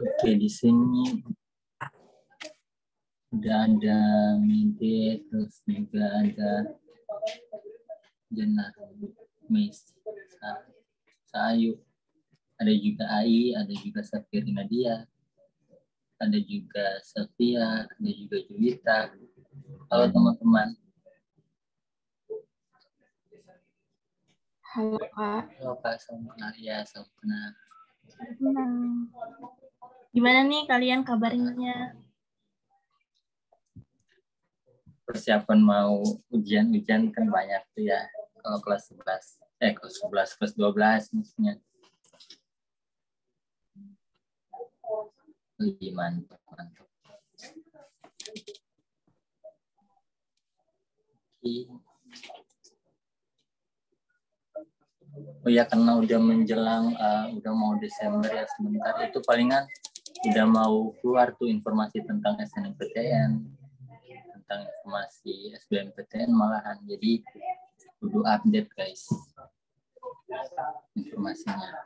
Oke, di sini udah ada mide, terus juga ada jenar, mes, sayu, ada juga AI, ada juga Safiri Nadia, ada juga Safia, ada juga Juwita. Halo teman-teman. Halo Kak. Halo Kak, selamat kenal ya, selamat kenal. Gimana nih kalian kabarnya? Persiapan mau ujian kan banyak tuh ya. Kalau kelas 11, kelas 11, kelas 12 maksudnya. Mantap, mantap. Oh ya, karena udah menjelang, udah mau Desember ya, sebentar itu palingan udah mau keluar tuh informasi tentang SNMPTN, tentang informasi SBMPTN malahan. Jadi kudu update guys informasinya.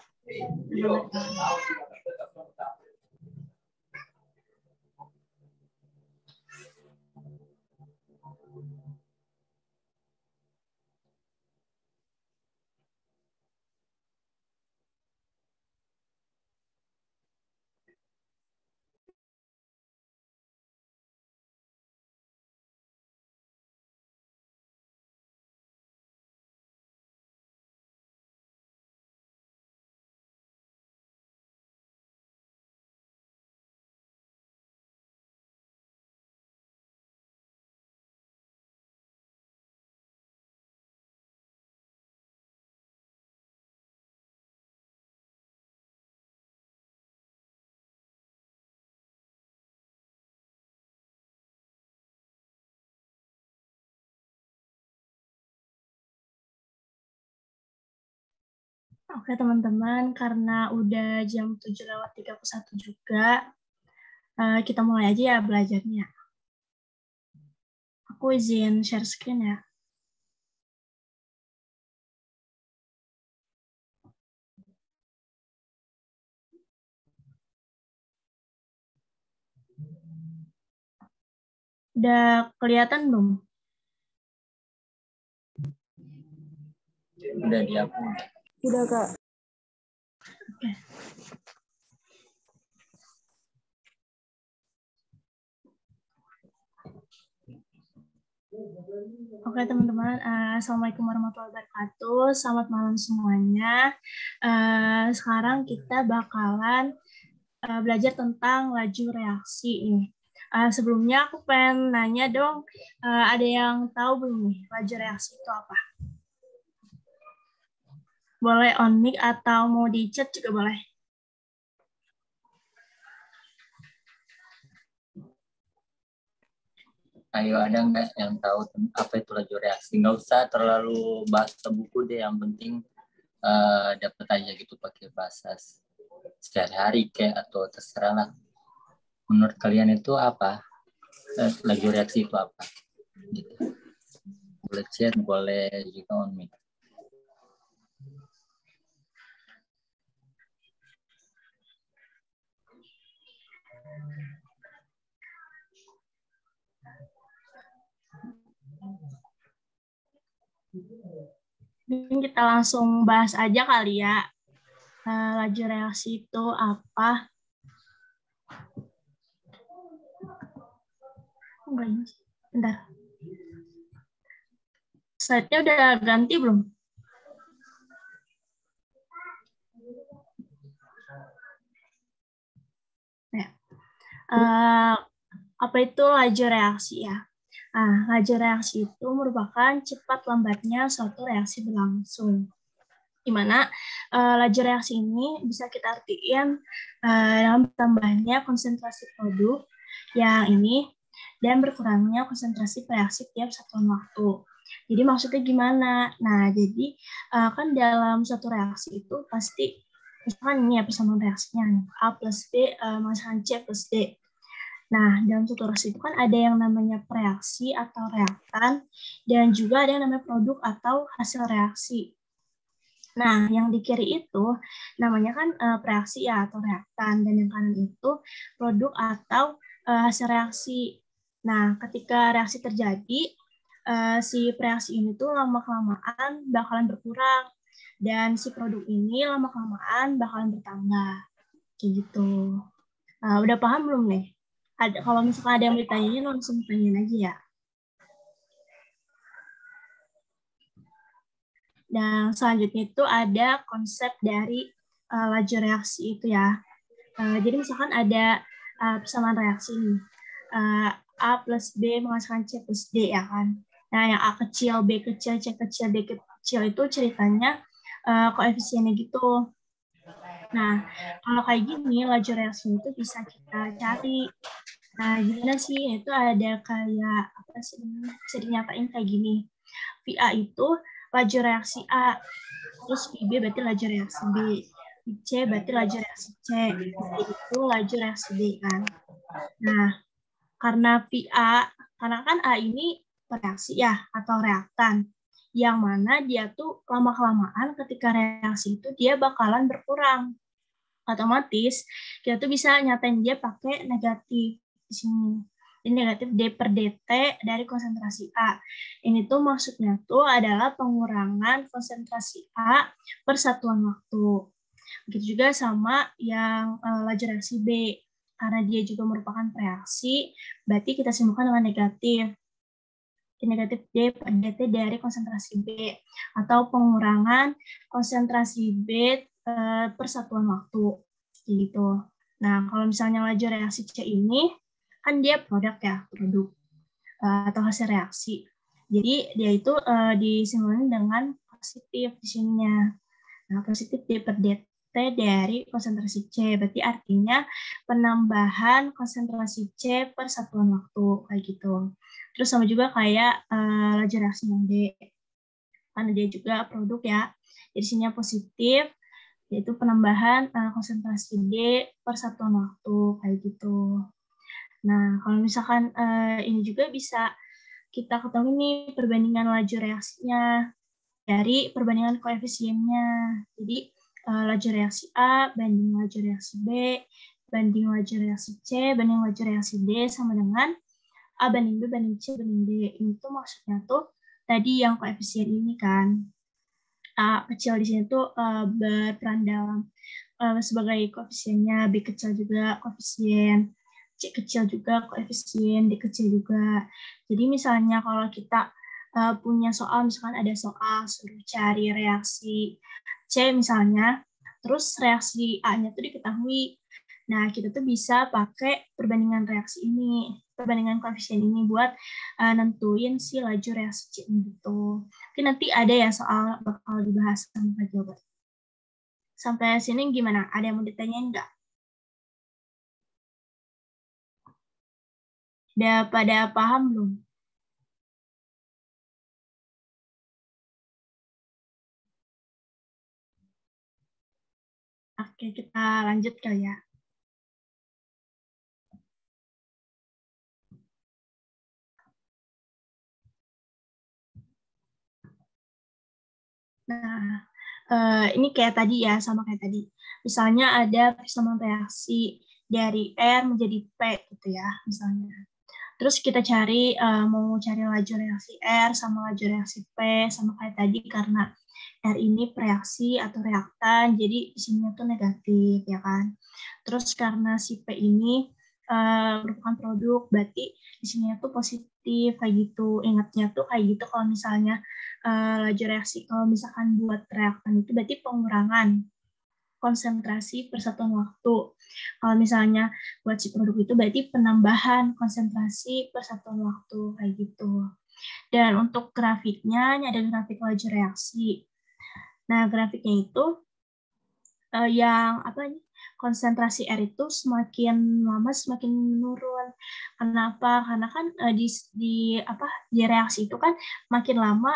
Oke teman-teman, karena udah jam 7:31 juga, kita mulai aja ya belajarnya. Aku izin share screen ya. Udah kelihatan belum? Udah dihapus. Udah Kak. Oke. Oke teman-teman, Assalamualaikum warahmatullahi wabarakatuh. Selamat malam semuanya. Sekarang kita bakalan belajar tentang laju reaksi ini. Sebelumnya aku pengen nanya dong, ada yang tahu belum nih laju reaksi itu apa? Boleh on mic atau mau di chat juga boleh. Ayo, ada nggak yang tahu apa itu laju reaksi? Nggak usah terlalu bahasa buku deh, yang penting dapat aja gitu pakai bahasa sehari-hari kayak atau terserah lah. Menurut kalian itu apa? Laju reaksi itu apa? Gitu. Boleh chat, boleh juga on mic. Mungkin kita langsung bahas aja kali ya. Laju reaksi itu apa? Bentar. Slide-nya udah ganti belum? Ya. Apa itu laju reaksi ya? Laju reaksi itu merupakan cepat lambatnya suatu reaksi berlangsung. Di mana laju reaksi ini bisa kita artiin dalam tambahnya konsentrasi produk yang ini dan berkurangnya konsentrasi reaksi tiap satuan waktu. Jadi maksudnya gimana? Nah, jadi kan dalam suatu reaksi itu pasti misalkan ini ya persamaan reaksinya A plus B misalkan C plus D. Nah, dalam suatu reaksi itu kan ada yang namanya preaksi atau reaktan dan juga ada yang namanya produk atau hasil reaksi. Nah, yang di kiri itu namanya kan reaksi ya atau reaktan, dan yang kanan itu produk atau hasil reaksi. Nah, ketika reaksi terjadi, si reaksi ini tuh lama-kelamaan bakalan berkurang, dan si produk ini lama-kelamaan bakalan bertambah. Kayak gitu. Udah paham belum nih? Kalau misalkan ada yang ditanyain, langsung tanyain aja ya. Dan selanjutnya itu ada konsep dari laju reaksi itu ya. Jadi misalkan ada persamaan reaksi nih. A plus B menghasilkan C plus D ya kan. Nah yang A kecil, B kecil, C kecil, D kecil itu ceritanya koefisiennya gitu. Nah kalau kayak gini laju reaksi itu bisa kita cari. Nah gimana sih? Itu ada kayak apa sih? Bisa dinyatain kayak gini. VA itu laju reaksi A, terus VB berarti laju reaksi B, VC berarti laju reaksi C, VD itu laju reaksi D kan. Nah, karena VA, karena kan A ini reaksi ya atau reaktan, yang mana dia tuh lama-kelamaan ketika reaksi itu dia bakalan berkurang. Otomatis kita tuh bisa nyatain dia pakai negatif di sini. Ini negatif D per DT dari konsentrasi A. Ini tuh maksudnya tuh adalah pengurangan konsentrasi A per satuan waktu. Begitu juga sama yang laju reaksi B. Karena dia juga merupakan reaksi, berarti kita simpulkan dengan negatif. Negatif D per DT dari konsentrasi B. Atau pengurangan konsentrasi B per satuan waktu. Gitu. Nah, kalau misalnya laju reaksi C ini, kan dia produk ya, produk atau hasil reaksi. Jadi dia itu disimpulkan dengan positif di sininya. Nah, positif D per DT dari konsentrasi C. Berarti artinya penambahan konsentrasi C per satuan waktu. Kayak gitu. Terus sama juga kayak laju reaksi yang D. Karena dia juga produk ya. Jadi sininya positif, yaitu penambahan konsentrasi D per satuan waktu. Kayak gitu. Nah, kalau misalkan ini juga bisa kita ketahui nih perbandingan laju reaksinya dari perbandingan koefisiennya. Jadi laju reaksi A banding laju reaksi B banding laju reaksi C banding laju reaksi D sama dengan A banding B banding C banding D. Ini tuh maksudnya tuh tadi yang koefisien ini kan. A kecil di sini tuh berperan dalam sebagai koefisiennya, B kecil juga koefisien, C kecil juga koefisien, D kecil juga. Jadi misalnya kalau kita punya soal, misalkan ada soal suruh cari reaksi C misalnya, terus reaksi A-nya tuh diketahui. Nah, kita tuh bisa pakai perbandingan reaksi ini, perbandingan koefisien ini buat nentuin si laju reaksi C gitu. Mungkin nanti ada ya soal bakal dibahas sama Kak Gilbert. Sampai sini gimana? Ada yang mau ditanyain nggak? Udah pada paham belum? Oke, kita lanjut kali ya. Nah, ini kayak tadi ya, sama kayak tadi. Misalnya ada persamaan reaksi dari R menjadi P gitu ya, misalnya. Terus kita cari, mau cari laju reaksi R sama laju reaksi P, sama kayak tadi karena R ini reaksi atau reaktan, jadi di sini tuh negatif, ya kan. Terus karena si P ini merupakan produk, berarti di sini tuh positif, kayak gitu. Ingatnya tuh kayak gitu kalau misalnya laju reaksi, kalau misalkan buat reaktan itu berarti pengurangan konsentrasi per satuan waktu. Kalau misalnya buat si produk itu berarti penambahan konsentrasi per satuan waktu, kayak gitu. Dan untuk grafiknya, ini ada grafik laju reaksi. Nah, grafiknya itu yang apa nih? Konsentrasi R itu semakin lama semakin menurun. Kenapa? Karena kan di reaksi itu kan makin lama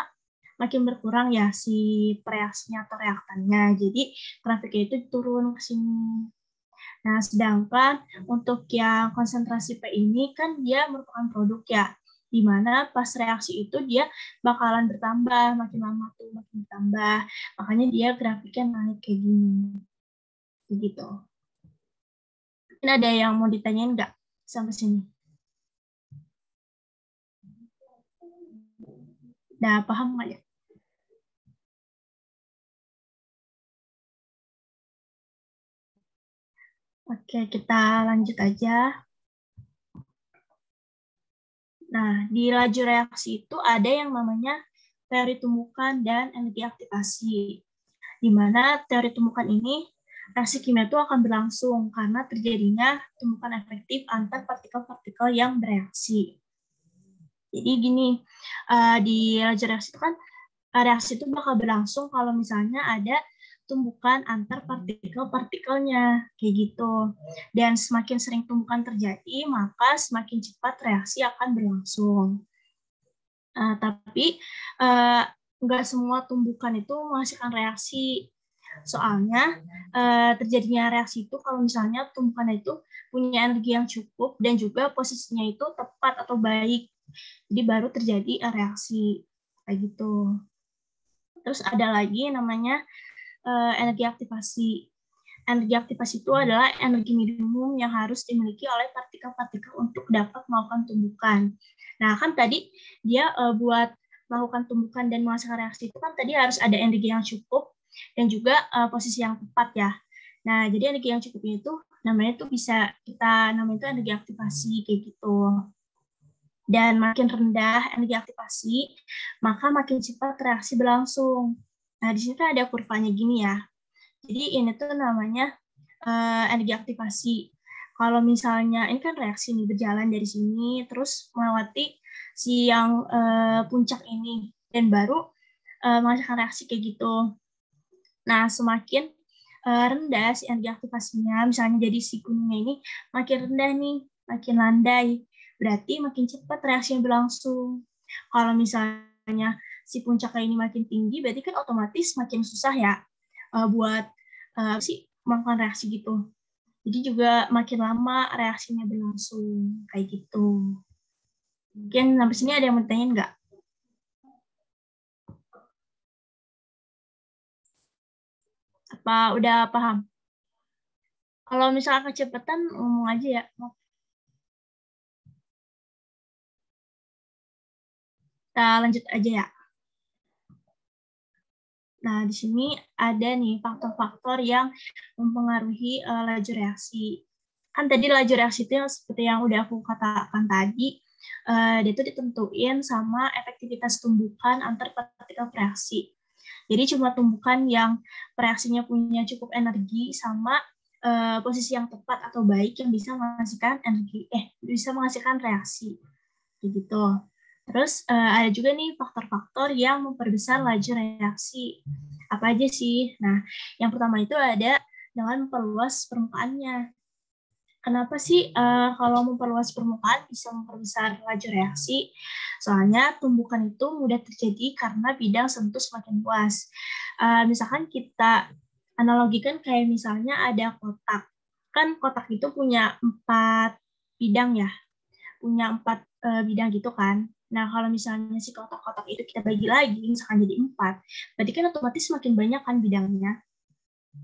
makin berkurang ya si reaksinya atau reaktannya. Jadi grafiknya itu turun ke sini. Nah, sedangkan untuk yang konsentrasi P ini kan dia merupakan produk ya. di mana pas reaksi itu dia bakalan bertambah, makin lama tuh makin bertambah. Makanya dia grafiknya naik kayak gini. Begitu. Mungkin ada yang mau ditanyain nggak sampai sini? Udah paham nggak ya? Oke, kita lanjut aja. Nah, di laju reaksi itu ada yang namanya teori tumbukan dan energi aktivasi. Di mana teori tumbukan ini, reaksi kimia itu akan berlangsung karena terjadinya tumbukan efektif antar partikel-partikel yang bereaksi. Jadi gini, di laju reaksi itu kan, reaksi itu bakal berlangsung kalau misalnya ada tumbukan antar partikel-partikelnya, kayak gitu. Dan semakin sering tumbukan terjadi, maka semakin cepat reaksi akan berlangsung. Tapi nggak semua tumbukan itu menghasilkan reaksi. Soalnya terjadinya reaksi itu kalau misalnya tumbukan itu punya energi yang cukup dan juga posisinya itu tepat atau baik. Jadi baru terjadi reaksi, kayak gitu. Terus ada lagi namanya energi aktivasi. Energi aktivasi itu adalah energi minimum yang harus dimiliki oleh partikel-partikel untuk dapat melakukan tumbukan. Nah, kan tadi dia buat melakukan tumbukan dan menghasilkan reaksi itu kan tadi harus ada energi yang cukup dan juga posisi yang tepat ya. Nah, jadi energi yang cukup itu namanya tuh bisa kita namanya itu energi aktivasi kayak gitu. Dan makin rendah energi aktivasi, maka makin cepat reaksi berlangsung. Nah, di sini kan ada kurvanya gini ya. Jadi ini tuh namanya energi aktivasi. Kalau misalnya ini kan reaksi nih berjalan dari sini terus melewati si yang puncak ini dan baru menghasilkan reaksi kayak gitu. Nah, semakin rendah si energi aktivasinya, misalnya jadi si kuningnya ini makin rendah nih, makin landai, berarti makin cepat reaksinya berlangsung. Kalau misalnya si puncaknya ini makin tinggi, berarti kan otomatis makin susah ya buat melakukan reaksi gitu. Jadi juga makin lama reaksinya berlangsung kayak gitu. Mungkin sampai sini ada yang mau ditanyain nggak? Apa udah paham? Kalau misalnya kecepatan ngomong aja ya. Kita lanjut aja ya. Nah, di sini ada nih faktor-faktor yang mempengaruhi laju reaksi. Kan tadi laju reaksi itu seperti yang udah aku katakan tadi, dia itu ditentuin sama efektivitas tumbukan antar partikel reaksi. Jadi cuma tumbukan yang reaksinya punya cukup energi sama posisi yang tepat atau baik yang bisa menghasilkan energi, bisa menghasilkan reaksi, gitu. Terus ada juga nih faktor-faktor yang memperbesar laju reaksi. Apa aja sih? Nah, yang pertama itu ada dengan memperluas permukaannya. Kenapa sih kalau memperluas permukaan bisa memperbesar laju reaksi? Soalnya tumbukan itu mudah terjadi karena bidang sentuh semakin luas. Misalkan kita analogikan kayak misalnya ada kotak. Kan kotak itu punya 4 bidang ya, punya 4 bidang gitu kan. Nah, kalau misalnya si kotak-kotak itu kita bagi lagi, misalkan jadi 4, berarti kan otomatis makin banyak kan bidangnya.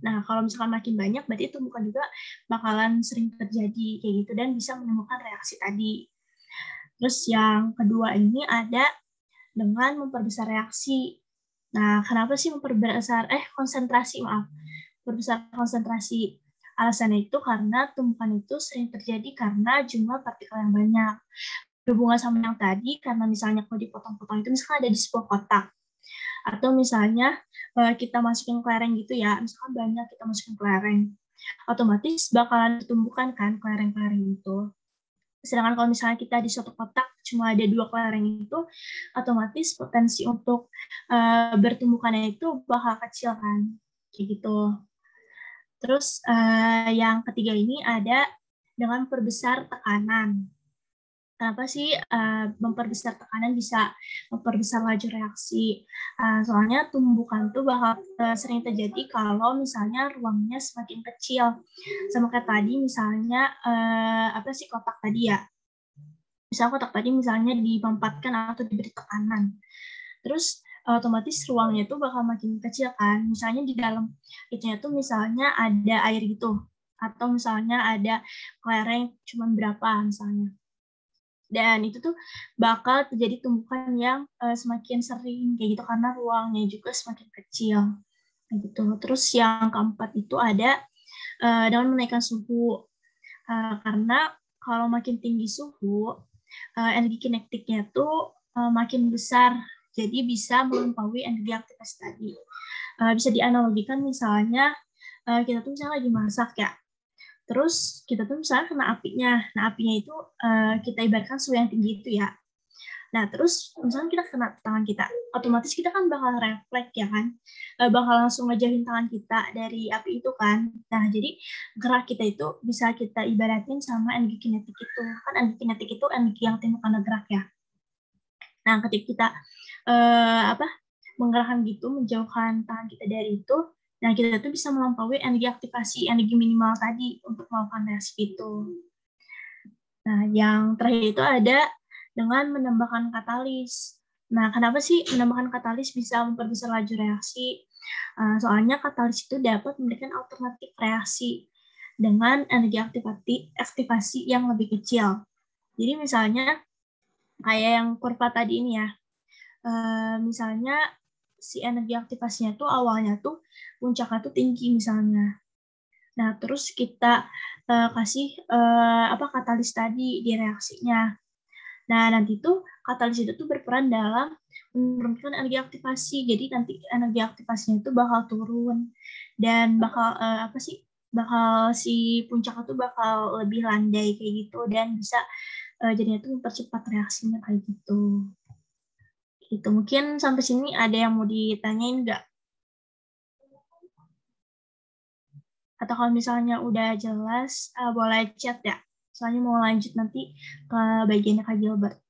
Nah, kalau misalkan makin banyak, berarti tumbukan juga bakalan sering terjadi kayak gitu dan bisa menemukan reaksi tadi. Terus yang kedua ini ada dengan memperbesar reaksi. Nah, kenapa sih memperbesar memperbesar konsentrasi? Alasannya itu karena tumbukan itu sering terjadi karena jumlah partikel yang banyak. Berhubungan sama yang tadi, karena misalnya kalau dipotong-potong itu misalkan ada di sebuah kotak. Atau misalnya kita masukin kelereng gitu ya, misalkan banyak kita masukin kelereng. Otomatis bakalan ditumbuhkan kan kelereng-kelereng itu. Sedangkan kalau misalnya kita di suatu kotak cuma ada 2 kelereng itu, otomatis potensi untuk bertumbuhkannya itu bakal kecil kan. Kayak gitu. Terus yang ketiga ini ada dengan memperbesar tekanan. Kenapa sih memperbesar tekanan bisa memperbesar laju reaksi? Soalnya tumbukan tuh bakal sering terjadi kalau misalnya ruangnya semakin kecil. Sama kayak tadi misalnya kotak tadi ya. Misal kotak tadi misalnya dipampatkan atau diberi tekanan. Terus otomatis ruangnya itu bakal makin kecil kan. Misalnya di dalam itunya tuh misalnya ada air gitu. Atau misalnya ada kelereng cuma berapa misalnya. Dan itu tuh bakal terjadi tumbukan yang semakin sering kayak gitu karena ruangnya juga semakin kecil. Kayak gitu. Terus yang keempat itu ada dengan menaikkan suhu. Karena kalau makin tinggi suhu, energi kinetiknya tuh makin besar, jadi bisa melampaui energi aktivitas tadi. Bisa dianalogikan misalnya kita tuh misalnya lagi masak ya, terus kita tuh misalnya kena apinya. Nah apinya itu kita ibaratkan suhu yang tinggi itu ya. Nah, terus misalnya kita kena tangan kita, otomatis kita kan bakal refleks ya kan, bakal langsung ngejauhin tangan kita dari api itu kan. Nah, jadi gerak kita itu bisa kita ibaratin sama energi kinetik itu. Kan energi kinetik itu energi yang timbul karena gerak ya. Nah, ketika kita menggerakkan gitu, menjauhkan tangan kita dari itu, nah kita tuh bisa melampaui energi aktivasi, energi minimal tadi untuk melakukan reaksi itu. Nah, yang terakhir itu ada dengan menambahkan katalis. Nah, kenapa sih menambahkan katalis bisa memperbesar laju reaksi? Soalnya katalis itu dapat memberikan alternatif reaksi dengan energi aktivasi yang lebih kecil. Jadi misalnya kayak yang kurva tadi ini ya, misalnya si energi aktivasinya tuh awalnya tuh puncaknya tuh tinggi misalnya. Nah, terus kita kasih katalis tadi di reaksinya. Nah, nanti tuh katalis itu tuh berperan dalam menurunkan energi aktivasi. Jadi nanti energi aktivasinya itu bakal turun dan bakal bakal si puncak itu bakal lebih landai kayak gitu dan bisa jadinya tuh mempercepat reaksinya kayak gitu. Gitu. Mungkin sampai sini ada yang mau ditanyain nggak? Atau kalau misalnya udah jelas, boleh chat ya. Soalnya mau lanjut nanti ke bagiannya Kak Gilbert.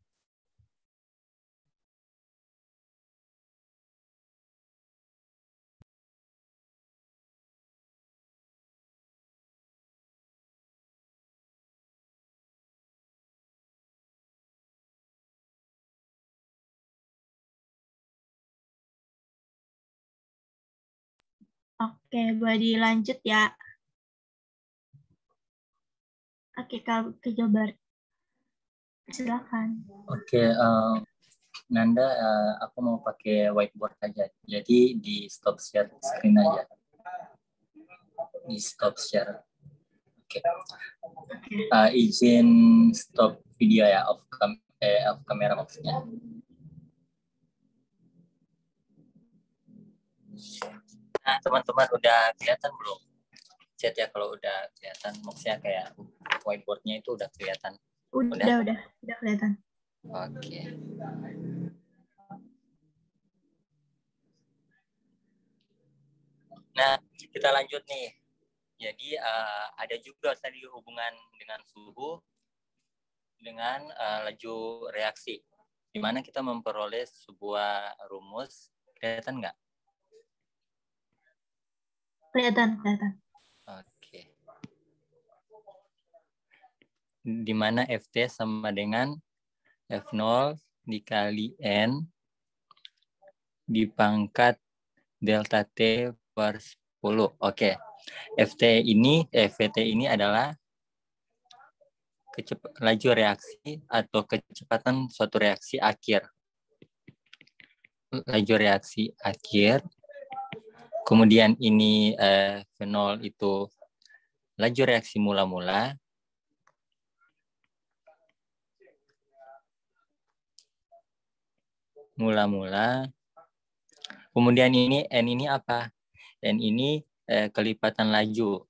Oke, boleh dilanjut ya. Oke, Kak Gilbert. Silakan. Oke, Nanda, aku mau pakai whiteboard aja. Jadi di stop share screen aja. Di stop share. Oke. Izin stop video ya, off kamera maksudnya. Nah, teman-teman udah kelihatan belum? Chat ya kalau udah kelihatan, maksudnya kayak whiteboardnya itu udah kelihatan. Udah kelihatan. Oke. Nah, kita lanjut nih. Jadi ada juga tadi hubungan dengan suhu dengan laju reaksi. Di mana kita memperoleh sebuah rumus, kelihatan nggak? Kelihatan. Oke. Di mana Ft sama dengan F0 dikali N dipangkat delta T per 10. Oke. Vt ini adalah laju reaksi atau kecepatan suatu reaksi akhir. Laju reaksi akhir. Kemudian ini V0 itu laju reaksi mula-mula. Kemudian ini N ini apa? N ini kelipatan laju.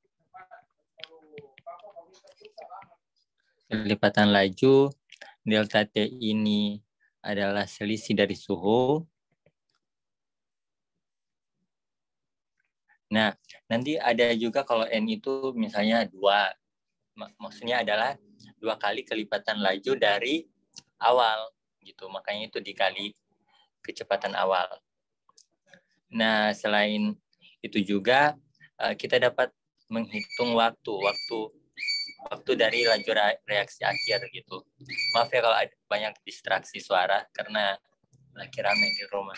Kelipatan laju, delta T ini adalah selisih dari suhu. Nah, nanti ada juga kalau N itu misalnya 2. Maksudnya adalah 2 kali kelipatan laju dari awal. Gitu. Makanya itu dikali kecepatan awal. Nah, selain itu juga kita dapat menghitung waktu waktu dari laju reaksi akhir gitu. Maaf ya kalau ada banyak distraksi suara karena lagi rame di rumah.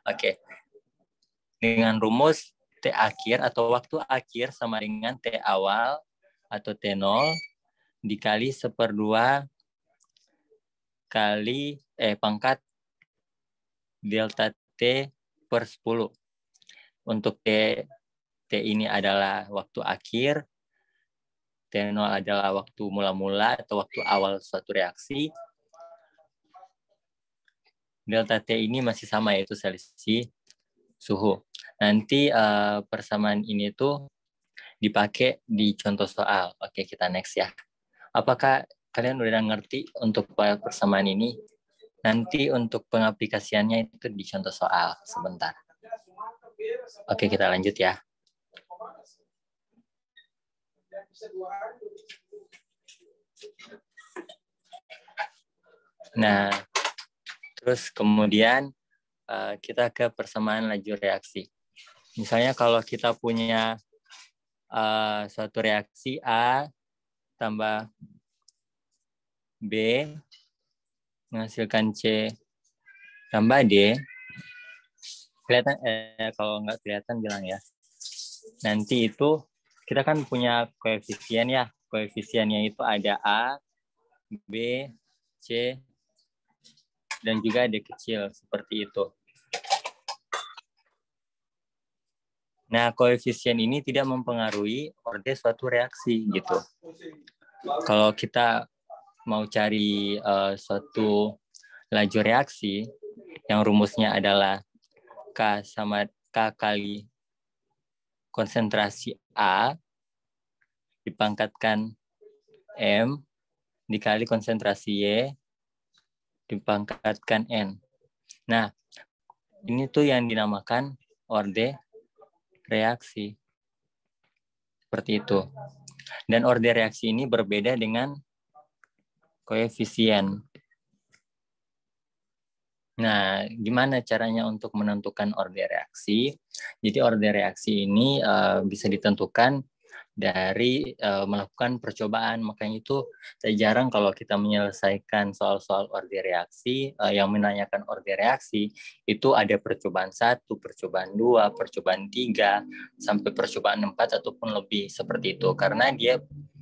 Oke. Dengan rumus T akhir atau waktu akhir sama dengan T awal atau T0 dikali 1/2 kali pangkat delta T per 10. Untuk T ini adalah waktu akhir, T0 adalah waktu mula-mula atau waktu awal suatu reaksi. Delta T ini masih sama, yaitu selisih suhu. Nanti persamaan ini tuh dipakai di contoh soal. Oke, kita next ya. Apakah kalian udah ngerti untuk persamaan ini? Nanti untuk pengaplikasiannya itu di contoh soal sebentar. Oke, kita lanjut ya. Nah, terus kemudian kita ke persamaan laju reaksi. Misalnya kalau kita punya suatu reaksi A tambah B menghasilkan C tambah D, kelihatan kalau nggak kelihatan bilang ya. Nanti itu kita kan punya koefisien ya, koefisiennya itu ada A, B, C, dan juga D kecil seperti itu. Nah, koefisien ini tidak mempengaruhi orde suatu reaksi gitu. Kalau kita mau cari suatu laju reaksi yang rumusnya adalah K sama K kali konsentrasi A dipangkatkan M dikali konsentrasi Y dipangkatkan N. Nah, ini tuh yang dinamakan orde reaksi. Seperti itu. Dan orde reaksi ini berbeda dengan koefisien. Nah, gimana caranya untuk menentukan orde reaksi? Jadi orde reaksi ini bisa ditentukan dari melakukan percobaan. Makanya itu jarang kalau kita menyelesaikan soal-soal orde reaksi yang menanyakan orde reaksi itu ada percobaan 1, percobaan 2, percobaan 3 sampai percobaan 4 ataupun lebih seperti itu, karena dia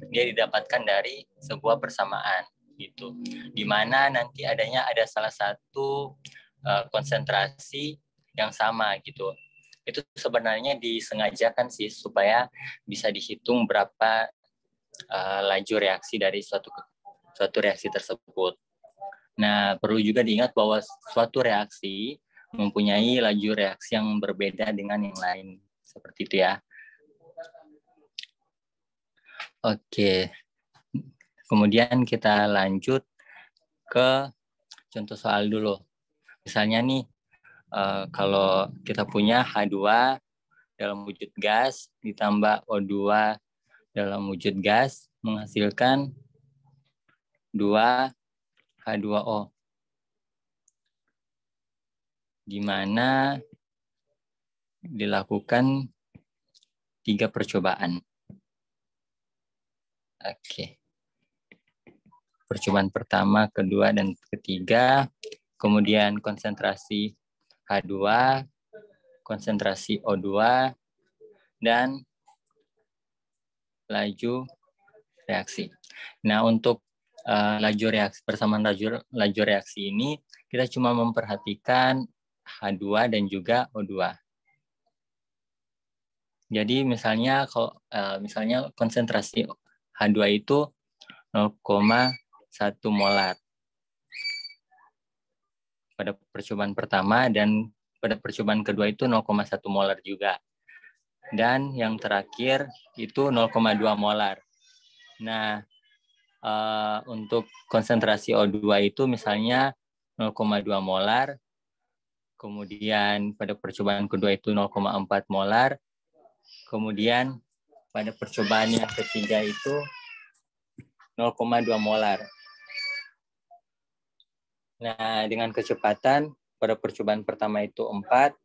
didapatkan dari sebuah persamaan gitu, di mana nanti ada salah satu konsentrasi yang sama gitu. Itu sebenarnya disengajakan sih supaya bisa dihitung berapa laju reaksi dari suatu reaksi tersebut. Nah, perlu juga diingat bahwa suatu reaksi mempunyai laju reaksi yang berbeda dengan yang lain. Seperti itu ya. Oke. Kemudian kita lanjut ke contoh soal dulu. Misalnya nih, kalau kita punya H2 dalam wujud gas ditambah O2 dalam wujud gas menghasilkan 2H2O. Di mana dilakukan 3 percobaan. Oke. Percobaan pertama, kedua, dan ketiga. Kemudian konsentrasi H2, konsentrasi O2, dan laju reaksi. Nah, untuk laju reaksi, persamaan laju reaksi ini, kita cuma memperhatikan H2 dan juga O2. Jadi misalnya kalau misalnya konsentrasi H2 itu 0,1 molar pada percobaan pertama, dan pada percobaan kedua itu 0,1 molar juga. Dan yang terakhir itu 0,2 molar. Nah, untuk konsentrasi O2 itu misalnya 0,2 molar, kemudian pada percobaan kedua itu 0,4 molar, kemudian pada percobaan yang ketiga itu 0,2 molar. Nah, dengan kecepatan pada percobaan pertama itu 4,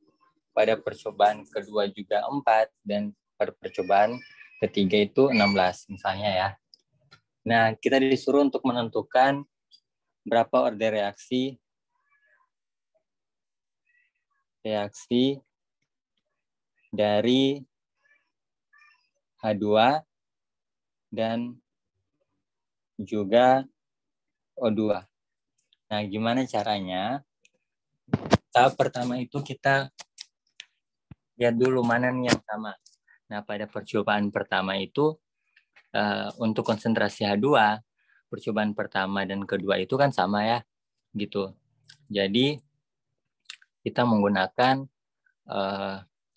pada percobaan kedua juga 4, dan pada percobaan ketiga itu 16 misalnya ya. Nah, kita disuruh untuk menentukan berapa order reaksi dari H2 dan juga O2. Nah, gimana caranya? Tahap pertama itu kita lihat dulu mana nih yang sama. Nah, pada percobaan pertama itu untuk konsentrasi H2, percobaan pertama dan kedua itu kan sama ya, gitu. Jadi kita menggunakan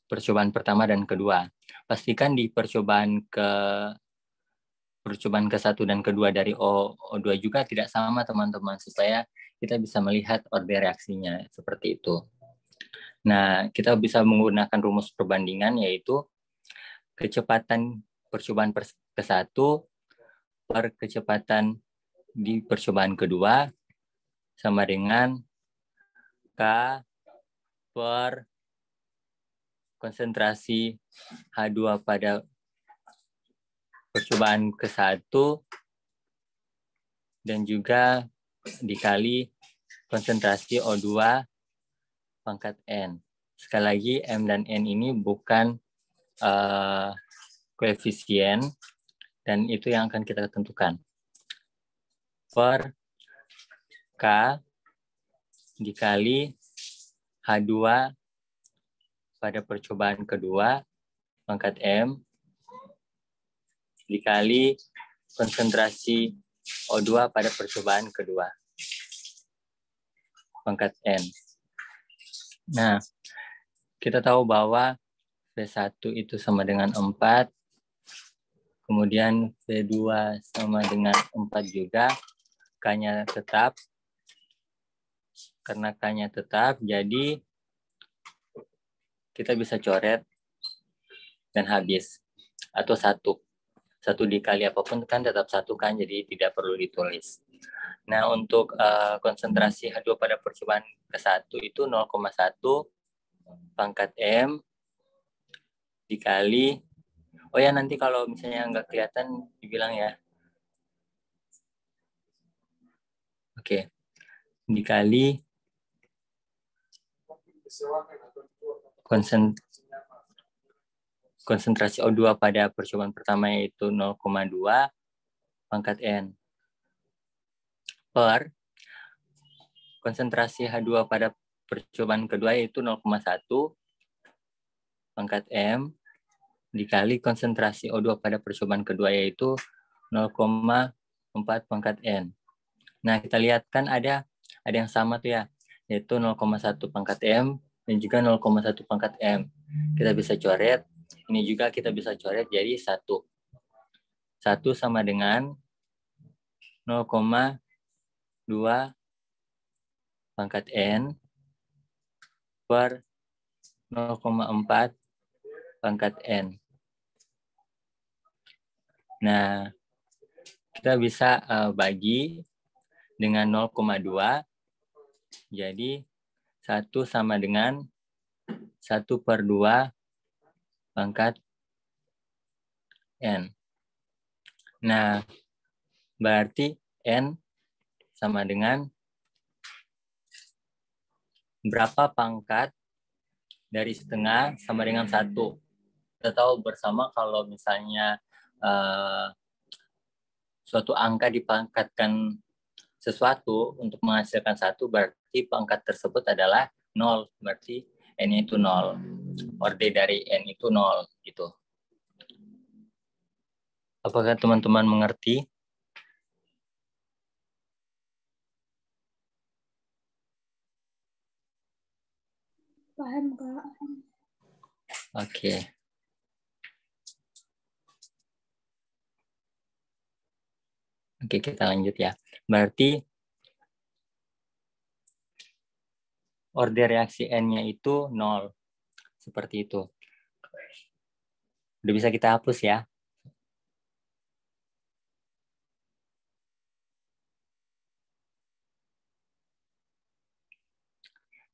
percobaan pertama dan kedua. Pastikan di percobaan ke-1 dan kedua dari O2 juga tidak sama teman-teman, supaya kita bisa melihat order reaksinya seperti itu. Nah, kita bisa menggunakan rumus perbandingan, yaitu kecepatan percobaan ke-1 per kecepatan di percobaan kedua sama dengan K per konsentrasi H2 pada percobaan ke-1 dan juga dikali konsentrasi O2 pangkat N. Sekali lagi, M dan N ini bukan koefisien, dan itu yang akan kita tentukan. Per K dikali H2 pada percobaan kedua pangkat M dikali konsentrasi O2 pada percobaan kedua pangkat N. Nah, kita tahu bahwa V1 itu sama dengan 4, kemudian V2 sama dengan 4 juga, K-nya tetap. Karena K-nya tetap, jadi kita bisa coret dan habis. Atau 1. 1 dikali apapun kan tetap 1 kan, jadi tidak perlu ditulis. Nah, untuk konsentrasi H2 pada percobaan ke-1 itu 0,1 pangkat M dikali, oh ya nanti kalau misalnya nggak kelihatan dibilang ya. Oke, dikali konsentrasi O2 pada percobaan pertama yaitu 0,2 pangkat N per konsentrasi H2 pada percobaan kedua yaitu 0,1 pangkat M dikali konsentrasi O2 pada percobaan kedua yaitu 0,4 pangkat N. Nah, kita lihat kan ada yang sama tuh ya, yaitu 0,1 pangkat M dan juga 0,1 pangkat M. Kita bisa coret, ini juga kita bisa coret jadi 1. 1 sama dengan 0,2 pangkat N per 0,4 pangkat N. Nah, kita bisa bagi dengan 0,2, jadi 1 sama dengan 1 per 2 pangkat N. Nah, berarti N sama dengan berapa pangkat dari setengah sama dengan 1. Kita tahu bersama kalau misalnya suatu angka dipangkatkan sesuatu untuk menghasilkan 1, berarti pangkat tersebut adalah 0. Berarti N itu 0. Order dari N itu 0. Gitu. Apakah teman-teman mengerti? Paham, Kak. Oke. Oke, kita lanjut ya. Berarti order reaksi N-nya itu 0. Seperti itu. Udah bisa kita hapus ya.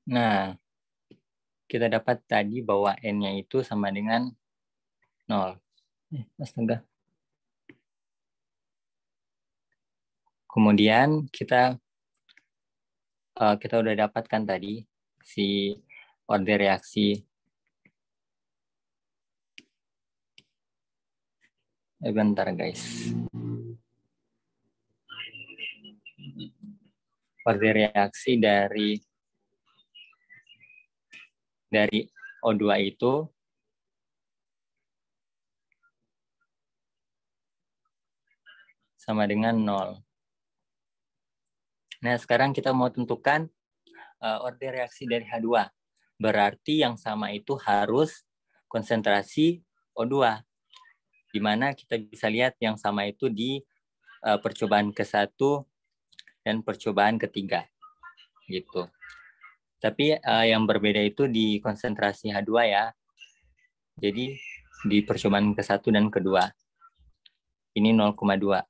Nah, kita dapat tadi bahwa N-nya itu sama dengan 0. Astaga. Kemudian kita udah dapatkan tadi si order reaksi. Bentar guys. Order reaksi dari O2 itu sama dengan 0. Nah, sekarang kita mau tentukan order reaksi dari H2. Berarti yang sama itu harus konsentrasi O2. Di mana kita bisa lihat yang sama itu di percobaan ke-1 dan percobaan ketiga. Gitu. Tapi yang berbeda itu di konsentrasi H2 ya. Jadi di percobaan ke-1 dan kedua. Ini 0,2.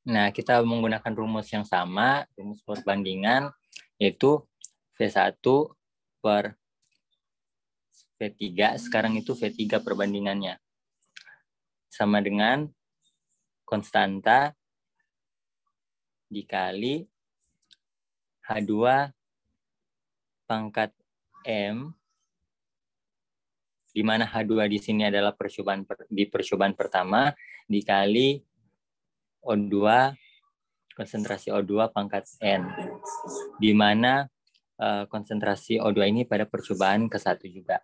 Nah, kita menggunakan rumus yang sama, rumus perbandingan, yaitu V1 per V3, sekarang itu V3 perbandingannya. Sama dengan konstanta dikali H2 pangkat M, di mana H2 di sini adalah percobaan pertama, dikali O2, konsentrasi O2 pangkat N, di mana konsentrasi O2 ini pada percobaan ke-1 juga.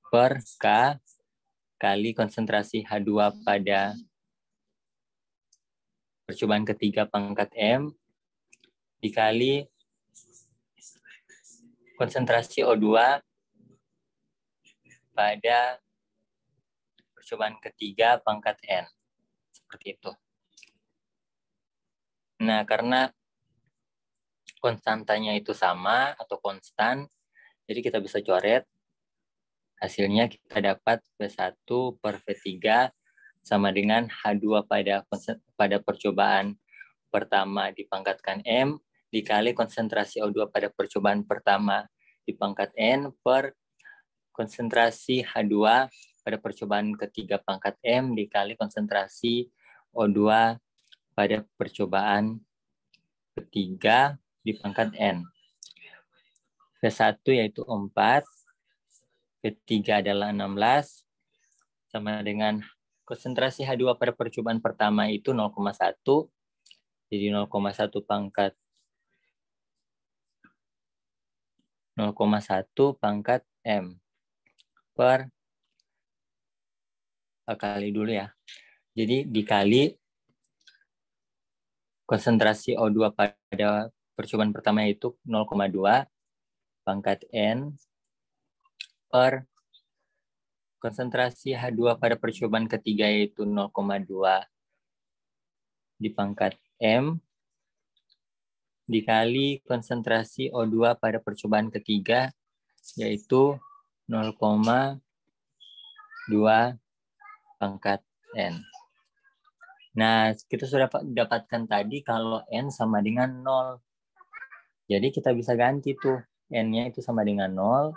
Per K kali konsentrasi H2 pada percobaan ketiga pangkat M, dikali konsentrasi O2 pada percobaan ketiga pangkat N. Seperti itu. Nah, karena konstantanya itu sama atau konstan, jadi kita bisa coret. Hasilnya kita dapat V1 per V3 sama dengan H2 pada percobaan pertama dipangkatkan M dikali konsentrasi O2 pada percobaan pertama dipangkat N per konsentrasi H2 pada percobaan ketiga pangkat M dikali konsentrasi O2 pada percobaan ketiga dipangkat N. V1 yaitu 4, V3 adalah 16, sama dengan konsentrasi H2 pada percobaan pertama itu 0,1, jadi 0,1 pangkat 0,1 pangkat M per kali dulu ya. Jadi dikali konsentrasi O2 pada percobaan pertama itu 0,2 pangkat N per konsentrasi H2 pada percobaan ketiga yaitu 0,2 di pangkat M dikali konsentrasi O2 pada percobaan ketiga yaitu 0,2 pangkat N. Nah, kita sudah dapatkan tadi kalau N sama dengan 0. Jadi kita bisa ganti tuh N-nya itu sama dengan 0.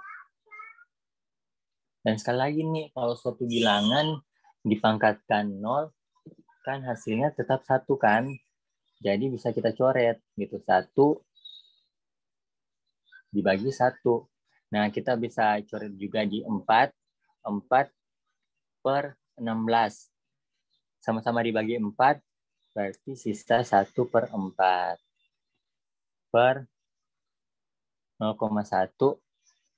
Dan sekali lagi nih, kalau suatu bilangan dipangkatkan 0, kan hasilnya tetap 1 kan? Jadi bisa kita coret gitu, 1 dibagi 1. Nah, kita bisa coret juga di 4 per 16. Sama-sama dibagi 4, berarti sisa 1 per 4. Per 0,1,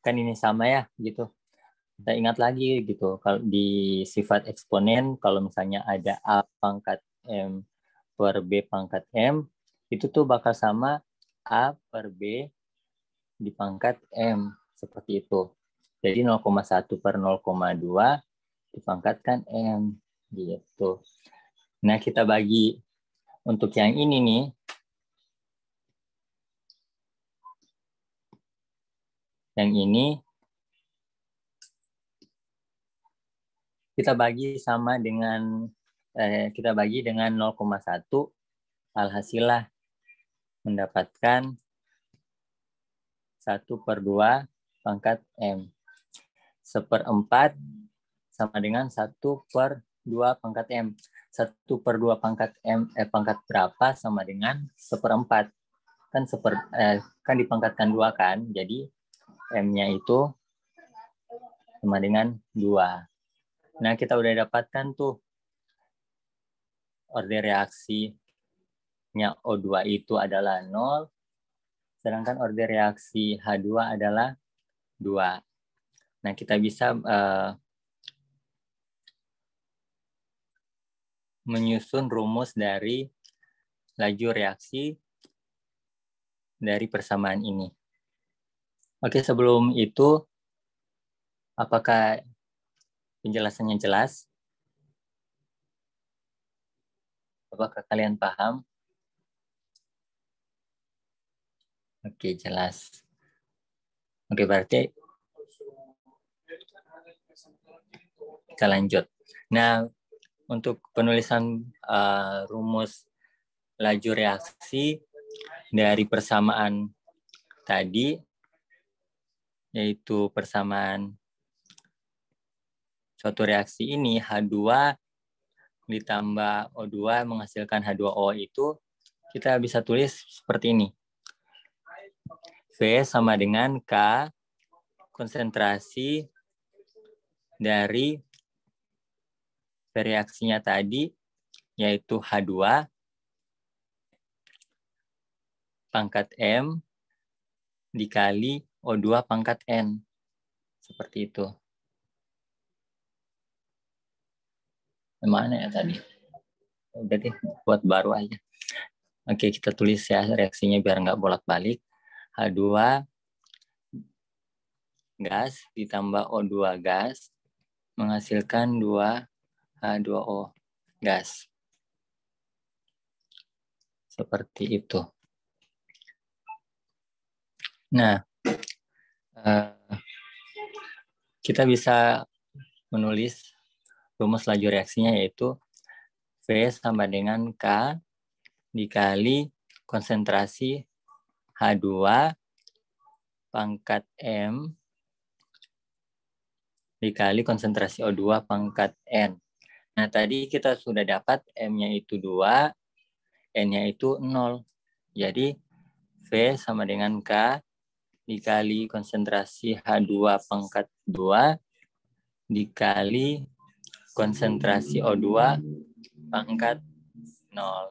kan ini sama ya, gitu. Kita ingat lagi gitu, kalau di sifat eksponen, kalau misalnya ada A pangkat M per B pangkat M, itu tuh bakal sama A per B di pangkat M, seperti itu. Jadi 0,1 per 0,2 dipangkatkan M, gitu. Nah, kita bagi untuk yang ini nih, yang ini, kita bagi sama dengan kita bagi dengan 0,1, alhasillah mendapatkan 1/2 pangkat M. 1/4 sama dengan 1/2 pangkat M. 1/2 pangkat M, pangkat berapa sama dengan 1/4. Kan dipangkatkan 2 kan, jadi M-nya itu sama dengan 2. Nah, kita udah dapatkan tuh order reaksinya O2 itu adalah 0, sedangkan order reaksi H2 adalah 2. Nah, kita bisa menyusun rumus dari laju reaksi dari persamaan ini. Oke, sebelum itu, apakah penjelasannya jelas? Apakah kalian paham? Oke, jelas. Oke, berarti kita lanjut. Nah, untuk penulisan rumus laju reaksi dari persamaan tadi, yaitu persamaan suatu reaksi ini, H2 ditambah O2 menghasilkan H2O itu, kita bisa tulis seperti ini. V sama dengan K konsentrasi dari reaksinya tadi, yaitu H2 pangkat M dikali O2 pangkat N. Seperti itu. Mana ya tadi? Udah deh, buat baru aja. Oke, kita tulis ya reaksinya biar nggak bolak-balik. H2 gas ditambah O2 gas menghasilkan 2 H2O gas. Seperti itu. Nah, kita bisa menulis rumus laju reaksinya, yaitu V sama dengan K dikali konsentrasi H2 pangkat M dikali konsentrasi O2 pangkat N. Nah, tadi kita sudah dapat M-nya itu 2, N-nya itu 0. Jadi, V sama dengan K dikali konsentrasi H2 pangkat 2 dikali konsentrasi O2 pangkat 0.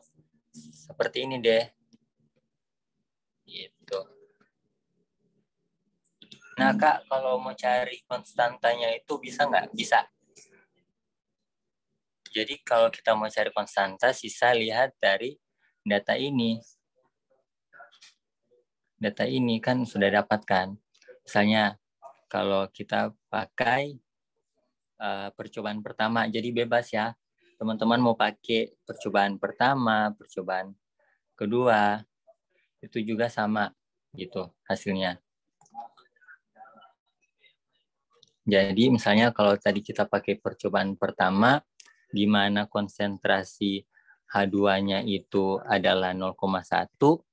Seperti ini deh. Gitu. Nah, Kak, kalau mau cari konstantanya itu bisa nggak? Bisa. Jadi kalau kita mau cari konstanta, sisa lihat dari data ini. Data ini kan sudah dapatkan. Misalnya kalau kita pakai percobaan pertama, jadi bebas ya. Teman-teman mau pakai percobaan pertama, percobaan kedua, itu juga sama gitu hasilnya. Jadi misalnya kalau tadi kita pakai percobaan pertama, di mana konsentrasi H2-nya itu adalah 0,1,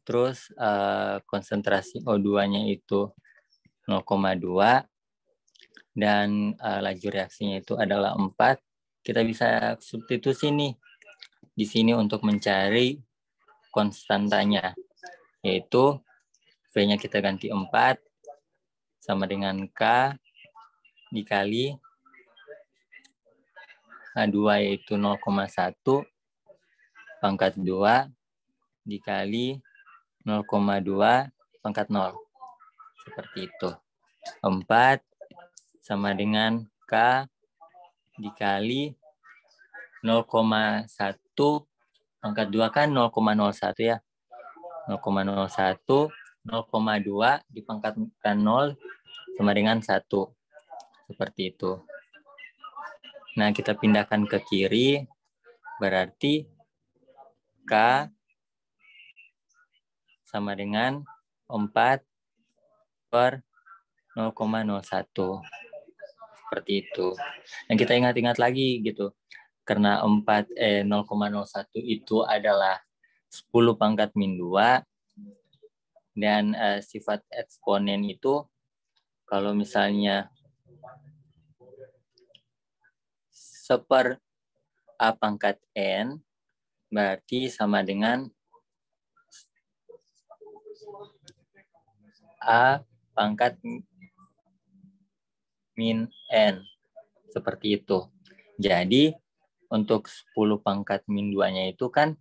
terus konsentrasi O2-nya itu 0,2, dan laju reaksinya itu adalah 4, kita bisa substitusi nih di sini untuk mencari konstantanya, yaitu V-nya kita ganti 4 sama dengan K dikali H2 yaitu 0,1 pangkat 2 dikali 0,2 pangkat 0. Seperti itu. 4 sama dengan K dikali 0,1 pangkat 2 kan 0,01 ya. 0,01, 0,2 dipangkatkan 0 sama dengan 1. Seperti itu. Nah, kita pindahkan ke kiri, berarti K sama dengan 4 per 0,01. Seperti itu. Dan kita ingat-ingat lagi gitu. Karena 0,01 itu adalah 10 pangkat min 2. Dan sifat eksponen itu kalau misalnya A pangkat N berarti sama dengan A pangkat min N. Seperti itu. Jadi untuk 10 pangkat min 2-nya itu kan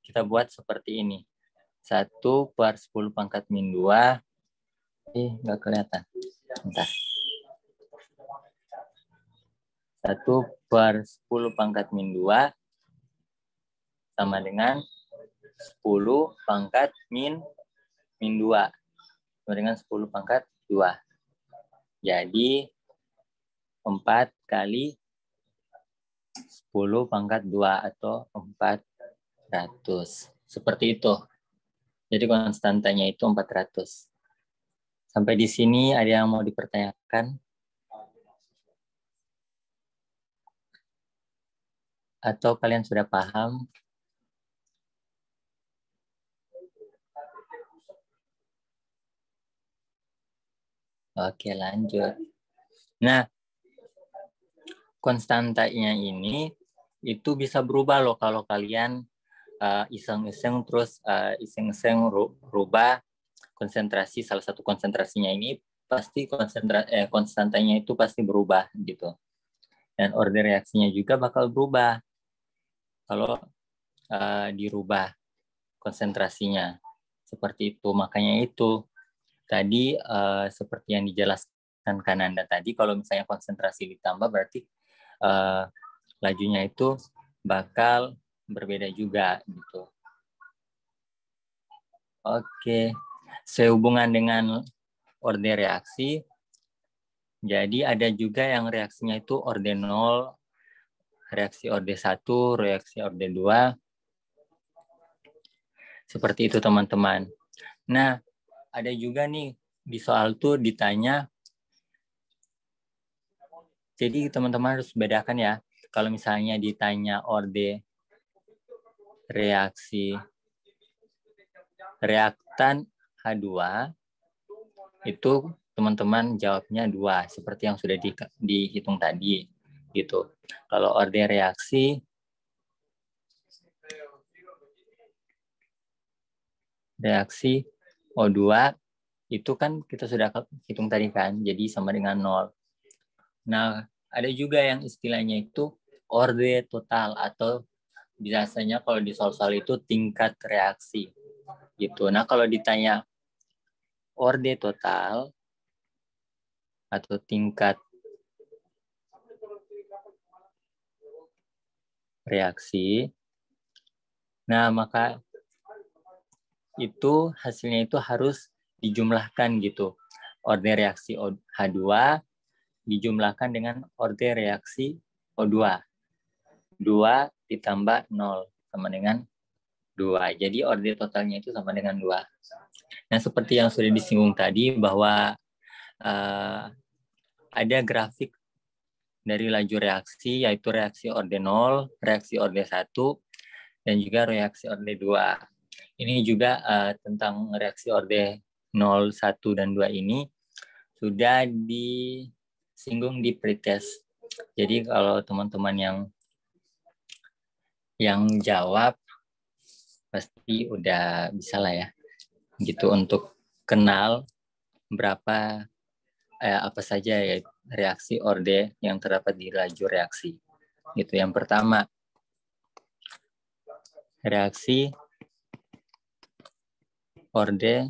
kita buat seperti ini. 1 per 10 pangkat min 2. Nggak kelihatan. Bentar. 1 per 10 pangkat min 2 sama dengan 10 pangkat min 2. Sama dengan 10 pangkat 2. Jadi 4 kali 10 pangkat 2 atau 400. Seperti itu. Jadi konstantanya itu 400. Sampai di sini ada yang mau dipertanyakan? Atau kalian sudah paham? Oke, lanjut. Nah, konstantanya ini itu bisa berubah loh kalau kalian iseng-iseng terus iseng-iseng rubah konsentrasi. Salah satu konsentrasinya ini pasti konstantanya itu pasti berubah gitu. Dan order reaksinya juga bakal berubah kalau dirubah konsentrasinya. Seperti itu. Makanya itu tadi seperti yang dijelaskan Kananda tadi, kalau misalnya konsentrasi ditambah berarti lajunya itu bakal berbeda juga gitu. Oke. Sehubungan dengan orde reaksi, jadi ada juga yang reaksinya itu orde 0, reaksi orde 1, reaksi orde 2. Seperti itu teman-teman. Nah, ada juga nih di soal tuh ditanya, jadi teman-teman harus bedakan ya, kalau misalnya ditanya orde reaksi reaktan H2, itu teman-teman jawabnya 2, seperti yang sudah dihitung tadi gitu. Kalau orde reaksi O2 itu kan kita sudah hitung tadi kan, jadi sama dengan 0. Nah, ada juga yang istilahnya itu orde total, atau biasanya kalau di soal-soal itu tingkat reaksi gitu. Nah, kalau ditanya orde total atau tingkat reaksi, nah maka itu hasilnya itu harus dijumlahkan gitu. Orde reaksi H2 dijumlahkan dengan orde reaksi O2. 2 ditambah 0 sama dengan 2. Jadi orde totalnya itu sama dengan 2. Nah, seperti yang sudah disinggung tadi bahwa ada grafik dari laju reaksi, yaitu reaksi orde 0, reaksi orde 1, dan juga reaksi orde 2. Ini juga tentang reaksi orde 0, 1, dan 2 ini sudah disinggung di pretest. Jadi kalau teman-teman yang jawab pasti udah bisa lah ya, gitu, untuk kenal berapa apa saja ya reaksi orde yang terdapat di laju reaksi. Gitu. Yang pertama, reaksi orde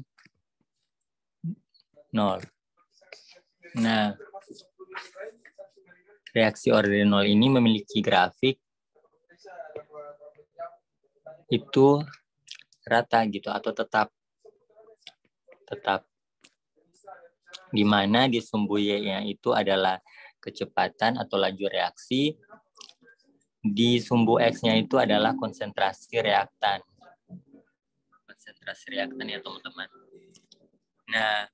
0. Nah, reaksi orde 0 ini memiliki grafik itu rata gitu, atau tetap di mana di sumbu Y-nya itu adalah kecepatan atau laju reaksi, di sumbu X-nya itu adalah konsentrasi reaktan. Konsentrasi reaktan ya teman-teman. Nah,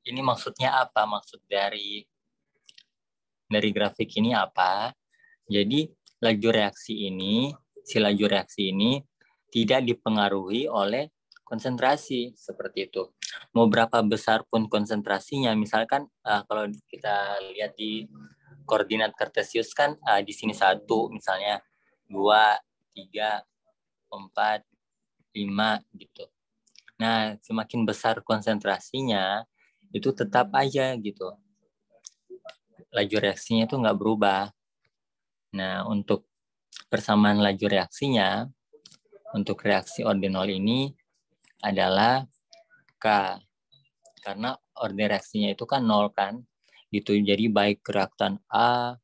ini maksudnya apa? Maksud dari grafik ini apa? Jadi laju reaksi ini tidak dipengaruhi oleh konsentrasi, seperti itu. Mau berapa besar pun konsentrasinya, misalkan kalau kita lihat di koordinat kartesius kan di sini 1, misalnya 2, 3, 4, 5 gitu. Nah, semakin besar konsentrasinya, itu tetap aja gitu. Laju reaksinya itu nggak berubah. Nah, untuk persamaan laju reaksinya, untuk reaksi ordenol ini adalah K. Karena orde reaksinya itu kan 0 kan. Gitu. Jadi baik reaktan A,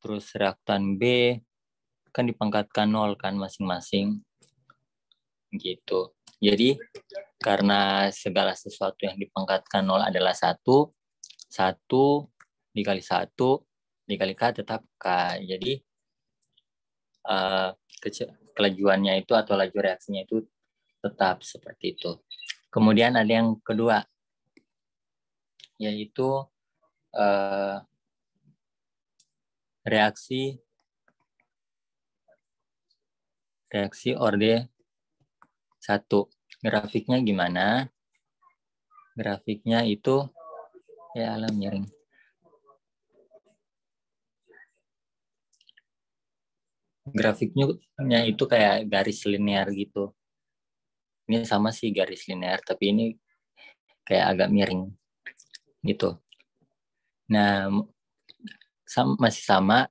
terus reaktan B, kan dipangkatkan 0 kan masing-masing. Gitu. Jadi karena segala sesuatu yang dipangkatkan 0 adalah 1 dikali 1 dikali K tetap K. Jadi kelajuannya itu atau laju reaksinya itu tetap seperti itu. Kemudian ada yang kedua, yaitu reaksi orde 1. Grafiknya gimana? Grafiknya itu ya alam miring. Grafiknya itu kayak garis linear gitu. Ini sama sih garis linear, tapi ini kayak agak miring gitu. Nah, masih sama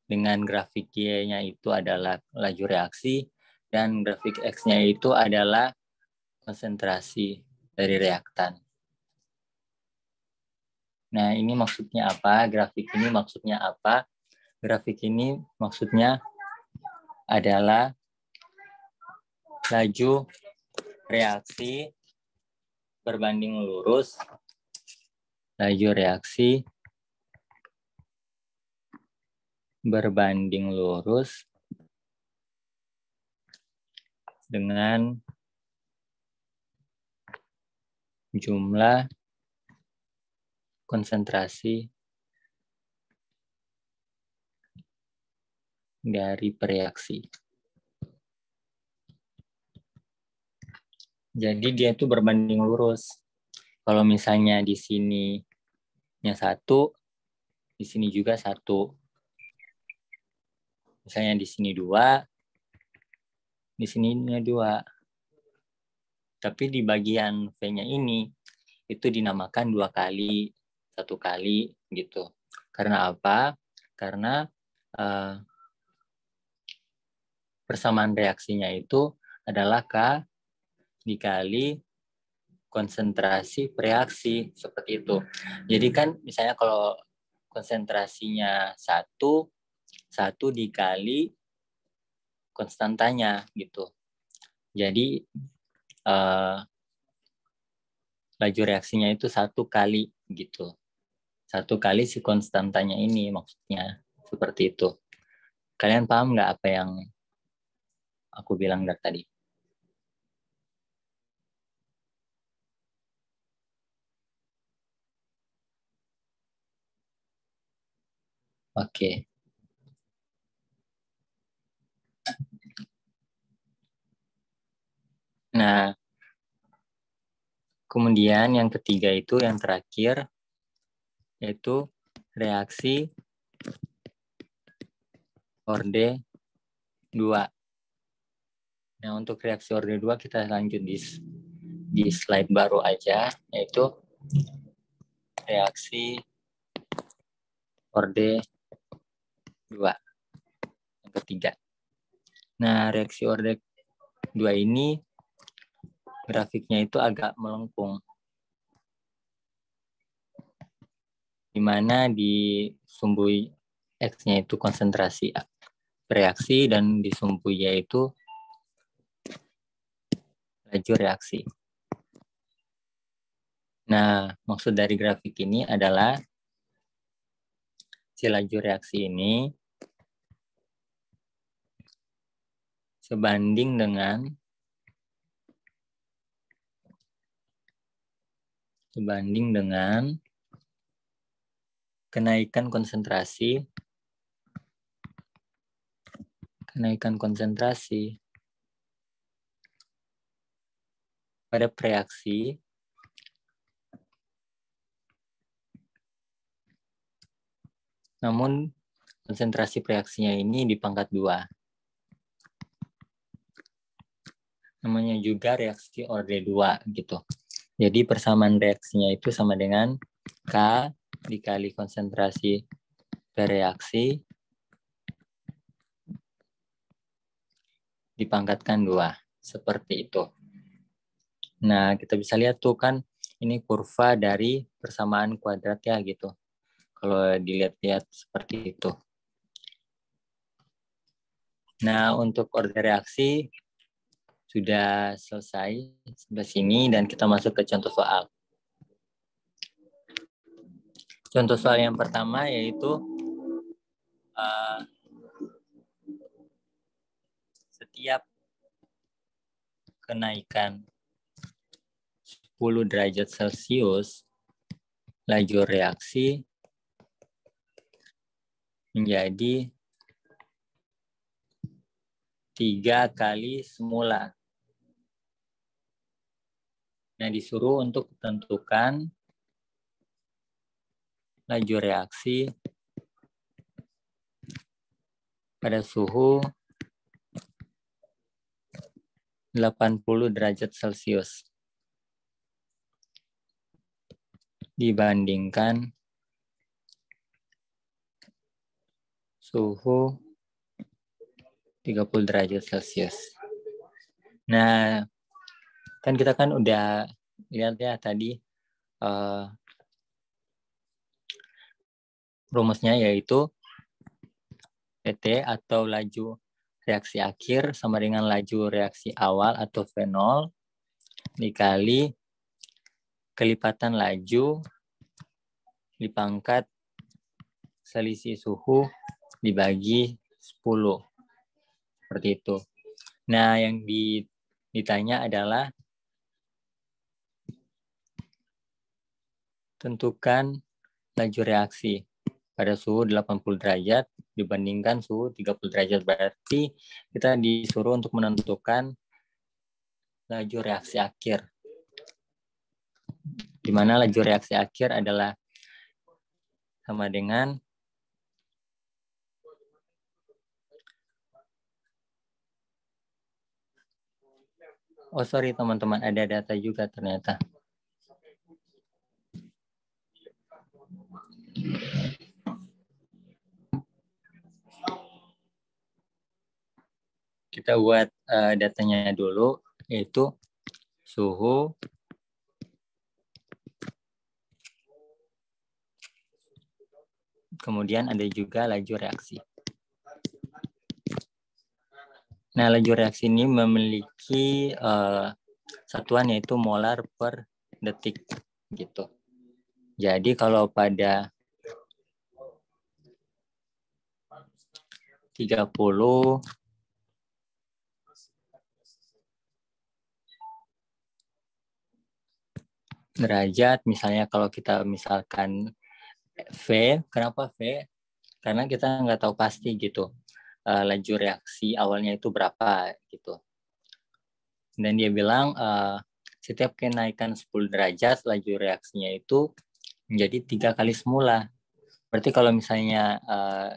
dengan grafik Y-nya itu adalah laju reaksi, dan grafik X-nya itu adalah konsentrasi dari reaktan. Nah, ini maksudnya apa? Grafik ini maksudnya apa? Grafik ini maksudnya adalah laju reaksi berbanding lurus, laju reaksi berbanding lurus dengan jumlah konsentrasi dari bereaksi. Jadi dia itu berbanding lurus. Kalau misalnya di sininya 1, di sini juga 1. Misalnya di sini 2, di sininya 2. Tapi di bagian V-nya ini, itu dinamakan 2 kali, 1 kali gitu. Karena apa? Karena persamaan reaksinya itu adalah K dikali konsentrasi reaksi, seperti itu. Jadi kan misalnya kalau konsentrasinya 1 dikali konstantanya gitu. Jadi laju reaksinya itu 1 kali gitu. 1 kali si konstantanya ini maksudnya, seperti itu. Kalian paham nggak apa yang aku bilang dari tadi? Oke. Nah, kemudian yang ketiga itu, yang terakhir, yaitu reaksi orde 2. Nah, untuk reaksi orde 2 kita lanjut di slide baru aja, yaitu reaksi orde 2. Yang ketiga. Nah, reaksi orde 2 ini grafiknya itu agak melengkung. Di mana di sumbu X-nya itu konsentrasi reaksi dan di sumbu Y itu laju reaksi. Nah, maksud dari grafik ini adalah si laju reaksi ini sebanding dengan kenaikan konsentrasi pada reaksi namun konsentrasi reaksinya ini di pangkat 2. Namanya juga reaksi orde 2 gitu. Jadi persamaan reaksinya itu sama dengan K dikali konsentrasi reaksi dipangkatkan 2. Seperti itu. Nah, kita bisa lihat tuh kan ini kurva dari persamaan kuadrat ya gitu. Kalau dilihat-lihat seperti itu. Nah, untuk orde reaksi sudah selesai sampai sini dan kita masuk ke contoh soal. Contoh soal yang pertama yaitu setiap kenaikan 10 derajat Celcius, laju reaksi menjadi 3 kali semula. Nah, disuruh untuk tentukan laju reaksi pada suhu 80 derajat Celcius dibandingkan suhu 30 derajat Celcius. Nah, kan kita kan udah lihat ya tadi rumusnya yaitu PT atau laju reaksi akhir sama dengan laju reaksi awal atau V0 dikali kelipatan laju dipangkat selisih suhu dibagi 10. Seperti itu. Nah, yang ditanya adalah tentukan laju reaksi pada suhu 80 derajat dibandingkan suhu 30 derajat. Berarti kita disuruh untuk menentukan laju reaksi akhir. Di mana laju reaksi akhir adalah sama dengan sorry teman-teman, ada data juga ternyata. Kita buat datanya dulu, yaitu suhu kemudian ada juga laju reaksi. Nah, laju reaksi ini memiliki satuan yaitu molar per detik gitu. Jadi kalau pada 30 derajat, misalnya kalau kita misalkan V, kenapa V? Karena kita nggak tahu pasti gitu laju reaksi awalnya itu berapa gitu. Dan dia bilang setiap kenaikan 10 derajat laju reaksinya itu menjadi 3 kali semula. Berarti kalau misalnya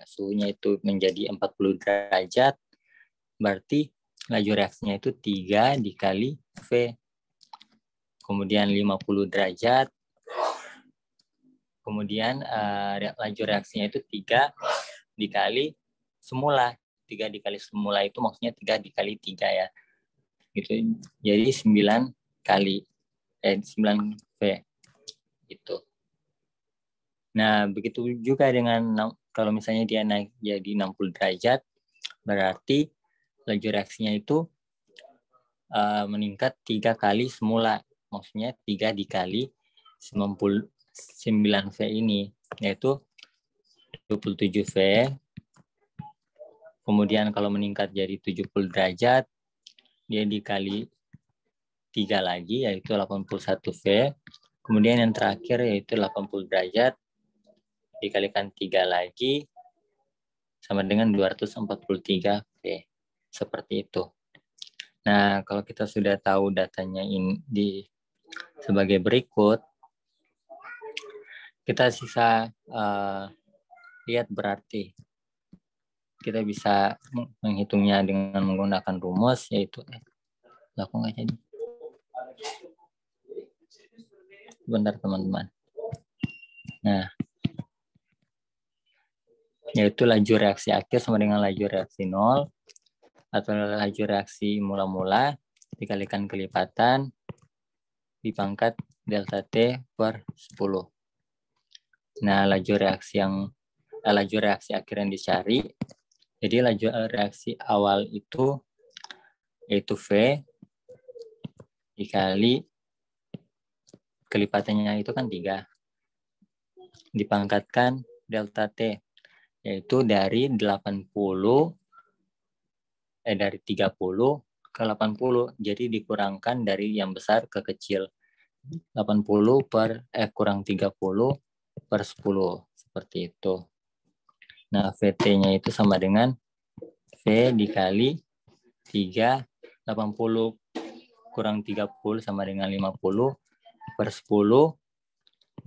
suhunya itu menjadi 40 derajat, berarti laju reaksinya itu 3 dikali V. Kemudian 50 derajat, kemudian laju reaksinya itu 3 dikali semula. 3 dikali semula itu maksudnya 3 dikali 3 ya. Gitu. Jadi 9 kali 9 V gitu. Nah, begitu juga dengan kalau misalnya dia naik jadi 60 derajat, berarti laju reaksinya itu meningkat 3 kali semula. Maksudnya 3 dikali 9 V ini, yaitu 27 V. Kemudian kalau meningkat jadi 70 derajat, dia dikali 3 lagi, yaitu 81 V. Kemudian yang terakhir yaitu 80 derajat, dikalikan 3 lagi, sama dengan 243 V. Seperti itu. Nah, kalau kita sudah tahu datanya ini sebagai berikut, kita sisa lihat berarti kita bisa menghitungnya dengan menggunakan rumus, yaitu aku nggak jadi. Bentar teman-teman. Nah, yaitu laju reaksi akhir sama dengan laju reaksi nol, atau laju reaksi mula-mula dikalikan kelipatan dipangkat delta T per 10. Nah, laju reaksi akhir yang dicari, jadi laju reaksi awal itu yaitu V dikali kelipatannya itu kan 3. Dipangkatkan delta T, yaitu dari 30 ke 80, jadi dikurangkan dari yang besar ke kecil. 80 kurang 30 per 10, seperti itu. Nah, VT-nya itu sama dengan V dikali 3, 80 kurang 30 sama dengan 50 per 10.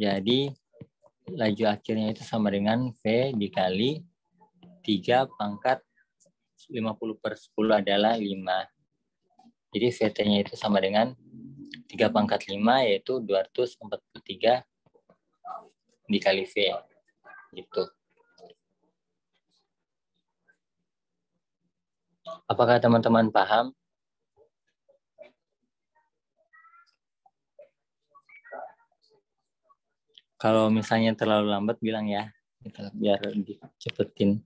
Jadi, laju akhirnya itu sama dengan V dikali 3 pangkat 50 per 10 adalah 5. Jadi VT-nya itu sama dengan 3 pangkat 5, yaitu 243 dikali V. Gitu. Apakah teman-teman paham? Kalau misalnya terlalu lambat bilang ya, biar dicepetin.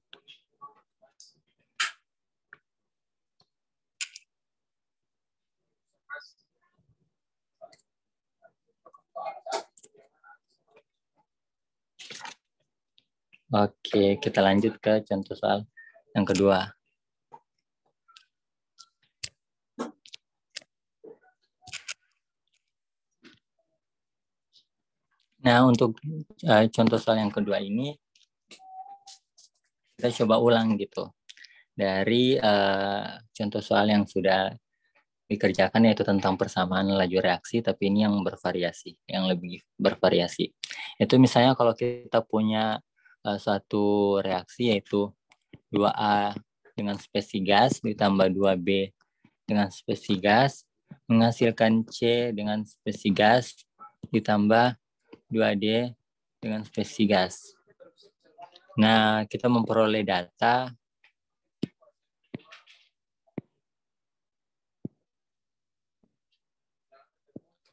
Oke, kita lanjut ke contoh soal yang kedua. Nah, untuk contoh soal yang kedua ini, kita coba ulang gitu. Dari contoh soal yang sudah dikerjakan, yaitu tentang persamaan laju reaksi, tapi ini yang bervariasi, yang lebih bervariasi. Itu misalnya kalau kita punya suatu reaksi, yaitu 2A dengan spesi gas ditambah 2B dengan spesi gas menghasilkan C dengan spesi gas ditambah 2D dengan spesi gas. Nah, kita memperoleh data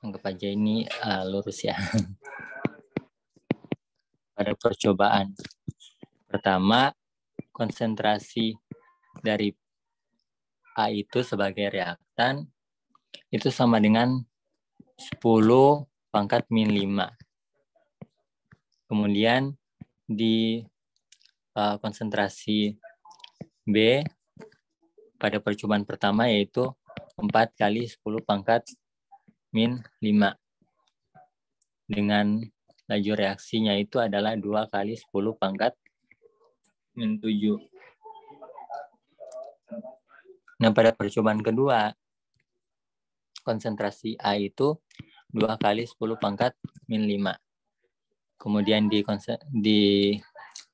anggap aja ini lurus ya. Pada percobaan pertama, konsentrasi dari A itu sebagai reaktan itu sama dengan 10 pangkat min 5. Kemudian di konsentrasi B pada percobaan pertama yaitu 4 kali 10 pangkat min 5. Dengan laju reaksinya itu adalah 2 kali 10 pangkat min 7. Nah, pada percobaan kedua, konsentrasi A itu 2 kali 10 pangkat min 5. Kemudian di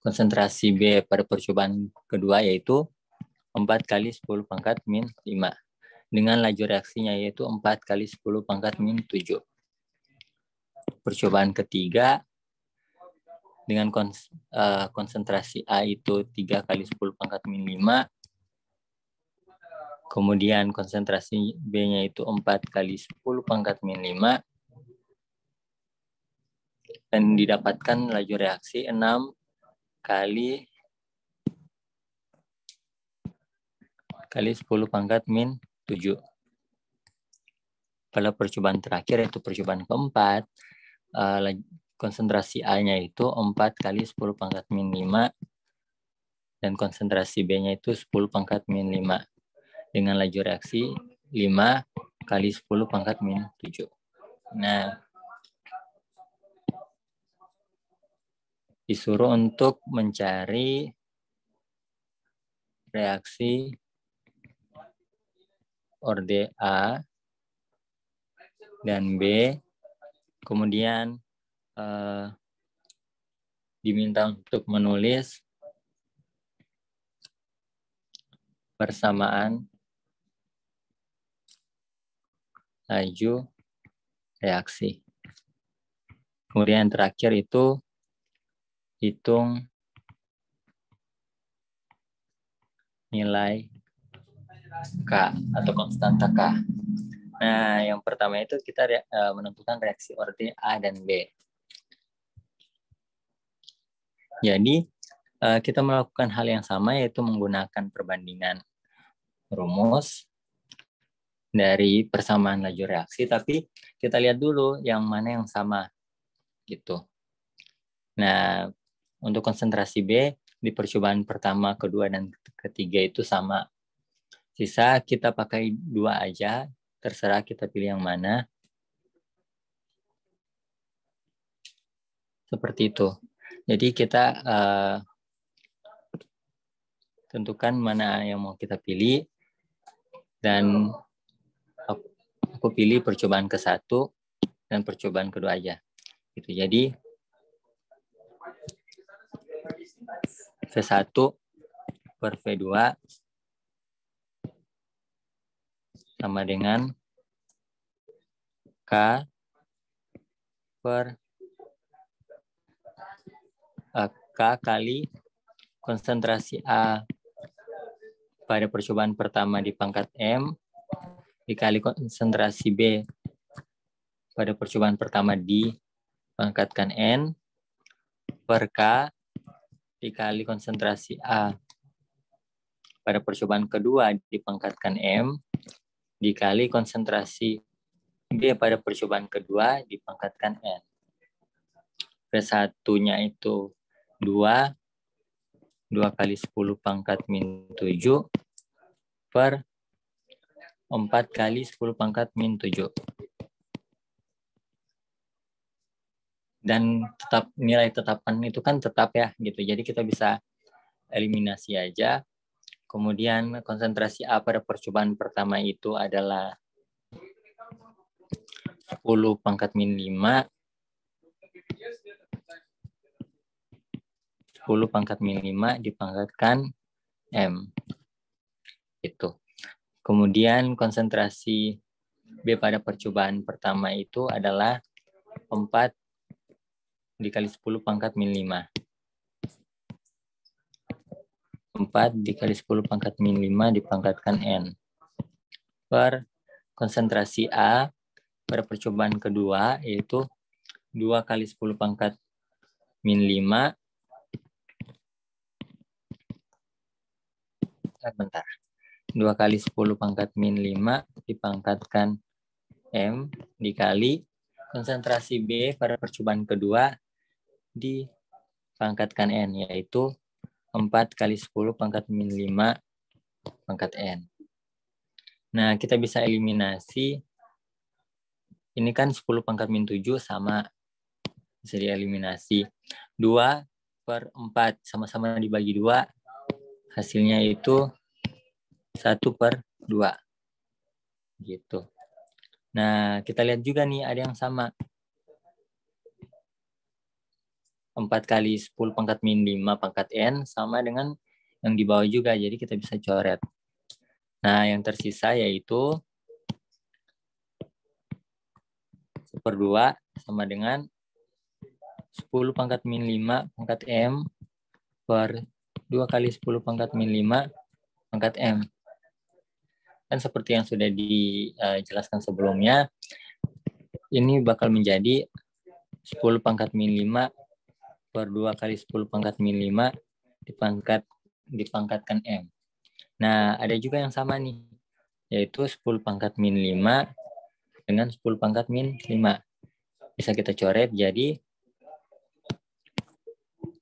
konsentrasi B pada percobaan kedua yaitu 4 kali 10 pangkat min 5. Dengan laju reaksinya yaitu 4 kali 10 pangkat min 7. Percobaan ketiga, dengan konsentrasi A itu 3 kali 10 pangkat min 5. Kemudian konsentrasi B-nya itu 4 kali 10 pangkat min 5. Dan didapatkan laju reaksi 6 kali 10 pangkat min 7. Pada percobaan terakhir, yaitu percobaan keempat, konsentrasi A-nya itu 4 kali 10 pangkat min 5. Dan konsentrasi B-nya itu 10 pangkat min 5. Dengan laju reaksi 5 kali 10 pangkat min 7. Nah, disuruh untuk mencari reaksi orde A dan B, kemudian diminta untuk menulis persamaan laju reaksi. Kemudian yang terakhir itu hitung nilai K atau konstanta K. Nah, yang pertama itu kita menentukan reaksi order A dan B. Jadi, kita melakukan hal yang sama, yaitu menggunakan perbandingan rumus dari persamaan laju reaksi, tapi kita lihat dulu yang mana yang sama, gitu. Nah, untuk konsentrasi B, di percobaan pertama, kedua, dan ketiga itu sama. Sisa kita pakai 2 aja, terserah kita pilih yang mana. Seperti itu. Jadi kita tentukan mana yang mau kita pilih, dan aku pilih percobaan ke-1 dan percobaan kedua aja. Gitu. Jadi V1 per V2 sama dengan K per K kali konsentrasi A pada percobaan pertama di pangkat M dikali konsentrasi B pada percobaan pertama dipangkatkan N per K dikali konsentrasi A pada percobaan kedua dipangkatkan M dikali konsentrasi B pada percobaan kedua dipangkatkan N. V1-nya itu 2 kali 10 pangkat min 7 per 4 kali 10 pangkat min 7. Dan tetap nilai tetapan itu kan tetap ya gitu. Jadi kita bisa eliminasi aja. Kemudian konsentrasi A pada percobaan pertama itu adalah 10 pangkat min 5. 10 pangkat min 5 dipangkatkan M. Itu. Kemudian konsentrasi B pada percobaan pertama itu adalah 4 dikali 10 pangkat min 5. 4 dikali 10 pangkat min 5 dipangkatkan N. Per konsentrasi A pada percobaan kedua yaitu 2 kali 10 pangkat min 5. Bentar. 2 kali 10 pangkat min 5 dipangkatkan M dikali konsentrasi B pada percobaan kedua dipangkatkan N, yaitu 4 kali 10 pangkat min 5 pangkat N. Nah, kita bisa eliminasi. Ini kan 10 pangkat min 7 sama, bisa dieliminasi. 2 per 4 sama-sama dibagi 2. Hasilnya itu 1 per 2. Gitu. Nah, kita lihat juga nih ada yang sama. 4 kali 10 pangkat min 5 pangkat N sama dengan yang di bawah juga. Jadi kita bisa coret. Nah, yang tersisa yaitu 1/2 sama dengan 10 pangkat min 5 pangkat M per 2 kali 10 pangkat min 5 pangkat M. Dan seperti yang sudah dijelaskan sebelumnya, ini bakal menjadi 10 pangkat min 5 per 2 kali 10 pangkat min 5 dipangkatkan M. Nah, ada juga yang sama nih, yaitu 10 pangkat min 5 dengan 10 pangkat min 5. Bisa kita coret jadi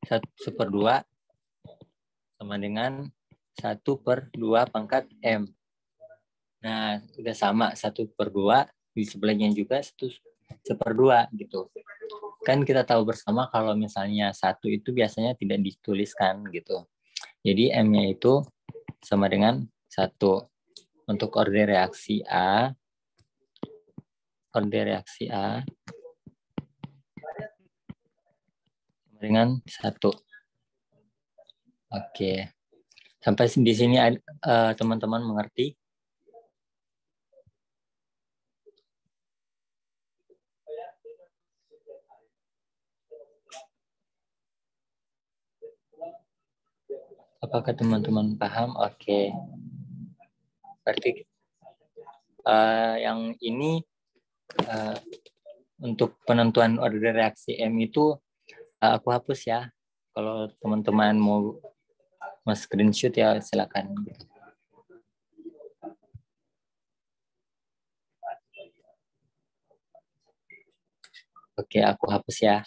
1/2 sama dengan 1/2 pangkat M. Nah, udah sama 1/2, di sebelahnya juga 1/2 gitu. Kan kita tahu bersama kalau misalnya 1 itu biasanya tidak dituliskan gitu. Jadi M-nya itu sama dengan 1. Untuk order reaksi A sama dengan 1. Oke. Sampai di sini teman-teman mengerti? Apakah teman-teman paham? Oke. Berarti yang ini untuk penentuan order reaksi M itu aku hapus ya. Kalau teman-teman mau screenshot ya silakan. Oke, aku hapus ya.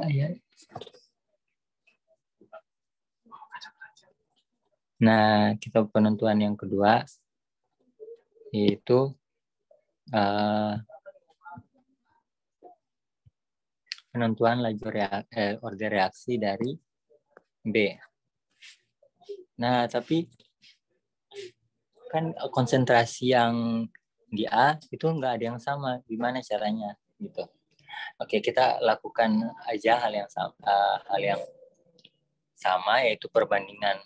Ya. Nah, kita penentuan yang kedua yaitu penentuan laju order reaksi dari B. Nah, tapi kan konsentrasi yang di A itu nggak ada yang sama. Gimana caranya gitu? Oke, kita lakukan aja hal yang sama yaitu perbandingan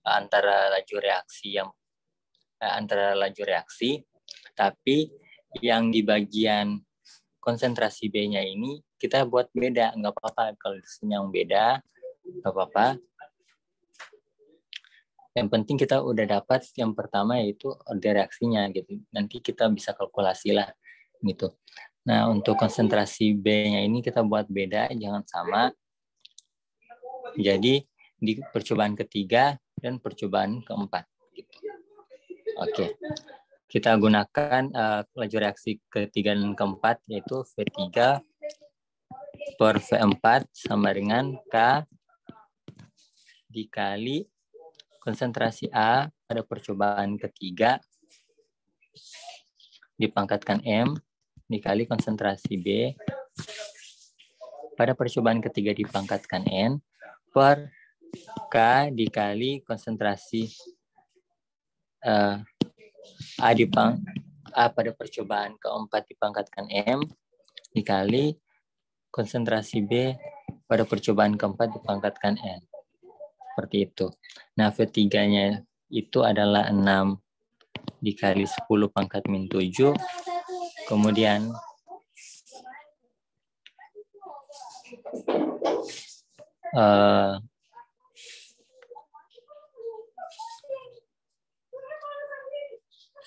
antara laju reaksi, tapi yang di bagian konsentrasi B-nya ini kita buat beda, nggak apa-apa kalau di sini yang beda, nggak apa-apa. Yang penting kita udah dapat yang pertama yaitu order reaksinya gitu. Nanti kita bisa kalkulasi lah gitu. Nah, untuk konsentrasi B-nya ini kita buat beda, jangan sama. Jadi di percobaan ketiga dan percobaan keempat. Gitu. Oke, kita gunakan laju reaksi ketiga dan keempat yaitu V3 per V4 sama dengan K dikali konsentrasi A pada percobaan ketiga dipangkatkan M dikali konsentrasi B pada percobaan ketiga dipangkatkan N per K dikali konsentrasi A pada percobaan keempat dipangkatkan M dikali konsentrasi B pada percobaan keempat dipangkatkan N. Seperti itu. Nah, V3-nya itu adalah 6 dikali 10 pangkat min 7. Kemudian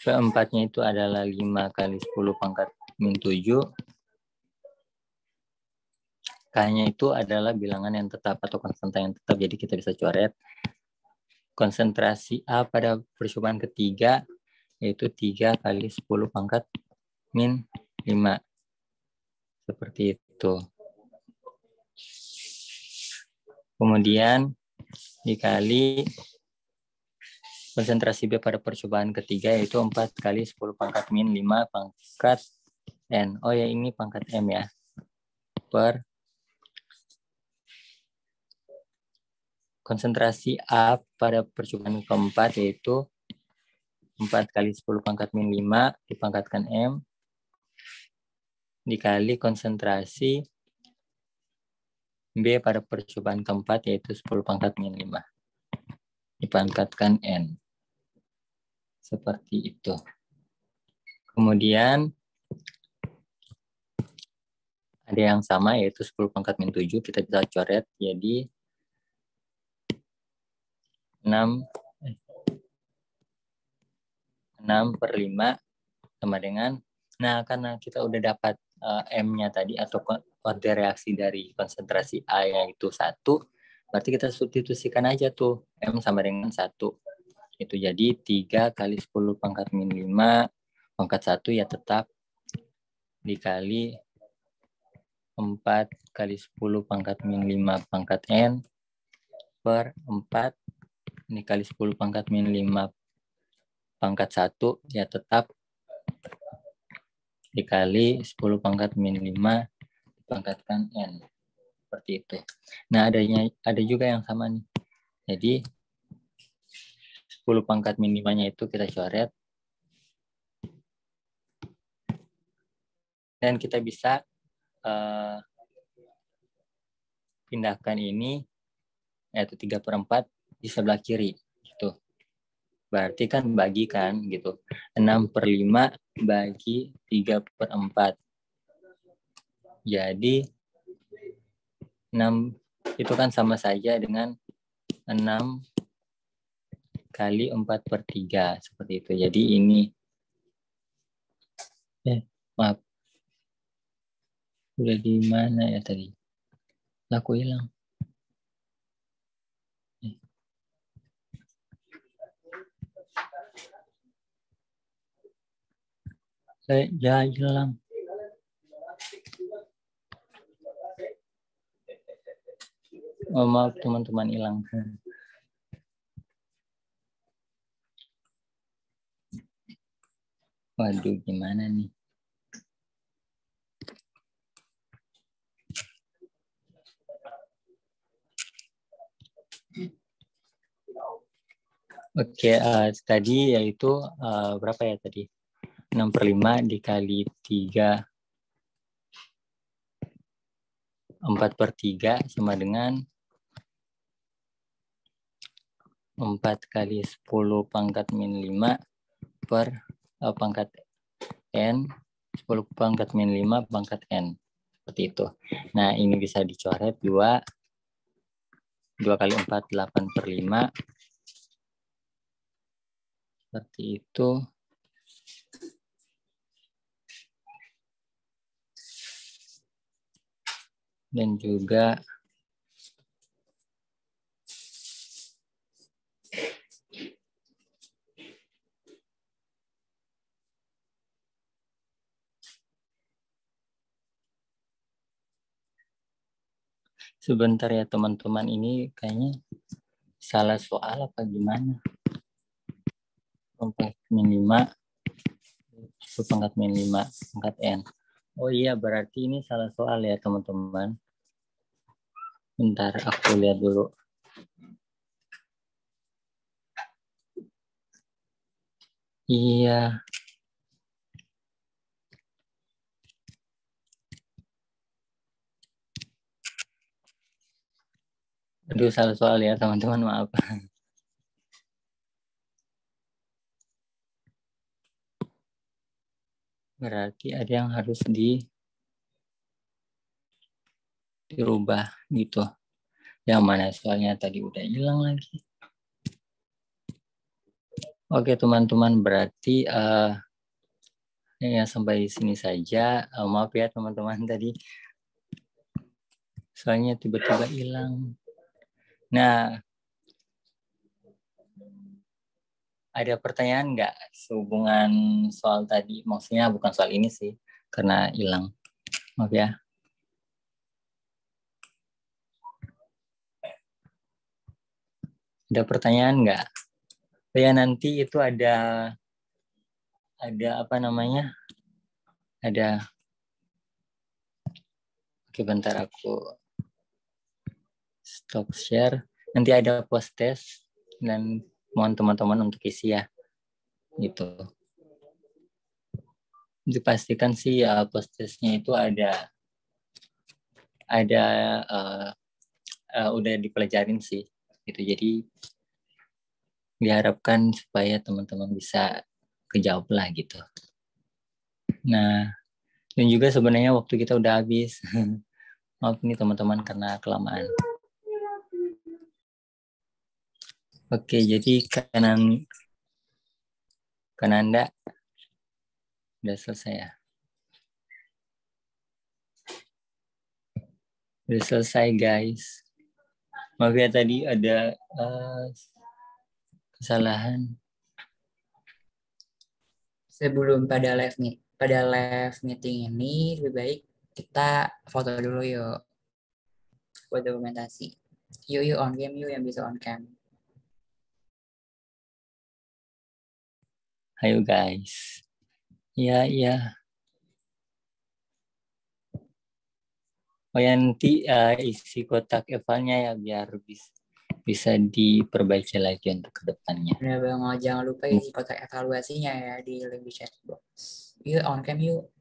V4-nya itu adalah 5 kali 10 pangkat min 7. K-nya itu adalah bilangan yang tetap atau konstanta yang tetap, jadi kita bisa coret. Konsentrasi A pada percobaan ketiga yaitu 3 kali 10 pangkat min 5. Seperti itu. Kemudian dikali konsentrasi B pada percobaan ketiga yaitu 4 kali 10 pangkat min 5 pangkat N. Oh ya, ini pangkat M ya. Per konsentrasi A pada percobaan keempat yaitu 4 kali 10 pangkat min 5 dipangkatkan M dikali konsentrasi B pada percobaan keempat yaitu 10 pangkat min 5 dipangkatkan N. Seperti itu. Kemudian ada yang sama yaitu 10 pangkat min 7 kita bisa coret jadi 6 per 5 sama dengan, nah karena kita udah dapat M-nya tadi atau order reaksi dari konsentrasi A yaitu 1, berarti kita substitusikan aja tuh M sama dengan 1. Itu jadi 3 kali 10 pangkat min 5 pangkat 1 ya tetap dikali 4 kali 10 pangkat min 5 pangkat N per 4 dikali 10 pangkat min 5 pangkat 1 ya tetap dikali 10 pangkat min 5 dipangkatkan N. Seperti itu. Nah, ada juga yang sama nih. Jadi 10 pangkat min 5-nya itu kita coret Dan kita bisa pindahkan ini, yaitu 3/4 di sebelah kiri. Gitu. Berarti kan bagi kan, gitu. 6/5 bagi 3/4. Jadi 6 itu kan sama saja dengan 6 kali 4/3. Seperti itu. Jadi ini, maaf. Udah di mana ya tadi? Aku hilang. Saya hilang. Oh, maaf teman-teman, hilang. Waduh, gimana nih? Oke, tadi yaitu berapa ya tadi? 6/5 dikali 3, 4/3 sama dengan 4 kali 10 pangkat min 5 per pangkat N, 10 pangkat min 5 pangkat N. Seperti itu. Nah, ini bisa dicoret 2 kali 4, 8/5. Seperti itu. Dan juga sebentar ya teman-teman, ini kayaknya salah soal apa gimana? 4 min 5, 10 pangkat min 5 pangkat N. Oh iya, berarti ini salah soal ya teman-teman. Bentar, aku lihat dulu. Iya. Aduh, salah soal ya teman-teman, maaf. Berarti ada yang harus dirubah gitu. Yang mana soalnya tadi udah hilang lagi. Oke teman-teman, berarti ya sampai sini saja. Maaf ya teman-teman tadi. Soalnya tiba-tiba hilang. Nah, ada pertanyaan nggak sehubungan soal tadi? Maksudnya bukan soal ini sih, karena hilang. Maaf ya. Ada pertanyaan nggak? Ya nanti itu ada apa namanya? Oke, bentar aku stop share. Nanti ada post test dan mohon teman-teman untuk isi ya. Gitu. Dipastikan sih post testnya itu udah dipelajarin sih. Gitu. Jadi diharapkan supaya teman-teman bisa kejawab lah gitu. Nah, dan juga sebenarnya waktu kita udah habis. Maaf nih teman-teman karena kelamaan. Oke, jadi Kananda udah selesai ya? Udah selesai guys. Maaf ya tadi ada kesalahan. Sebelum pada live meeting ini lebih baik kita foto dulu yuk buat dokumentasi. Yuk on cam, yuk yang bisa on cam. Ayo guys. Iya. Oh ya, nanti isi kotak evalnya ya biar bisa diperbaiki lagi untuk kedepannya. Benar banget, jangan lupa isi kotak evaluasinya ya di link di chat box. Yuk on cam yuk.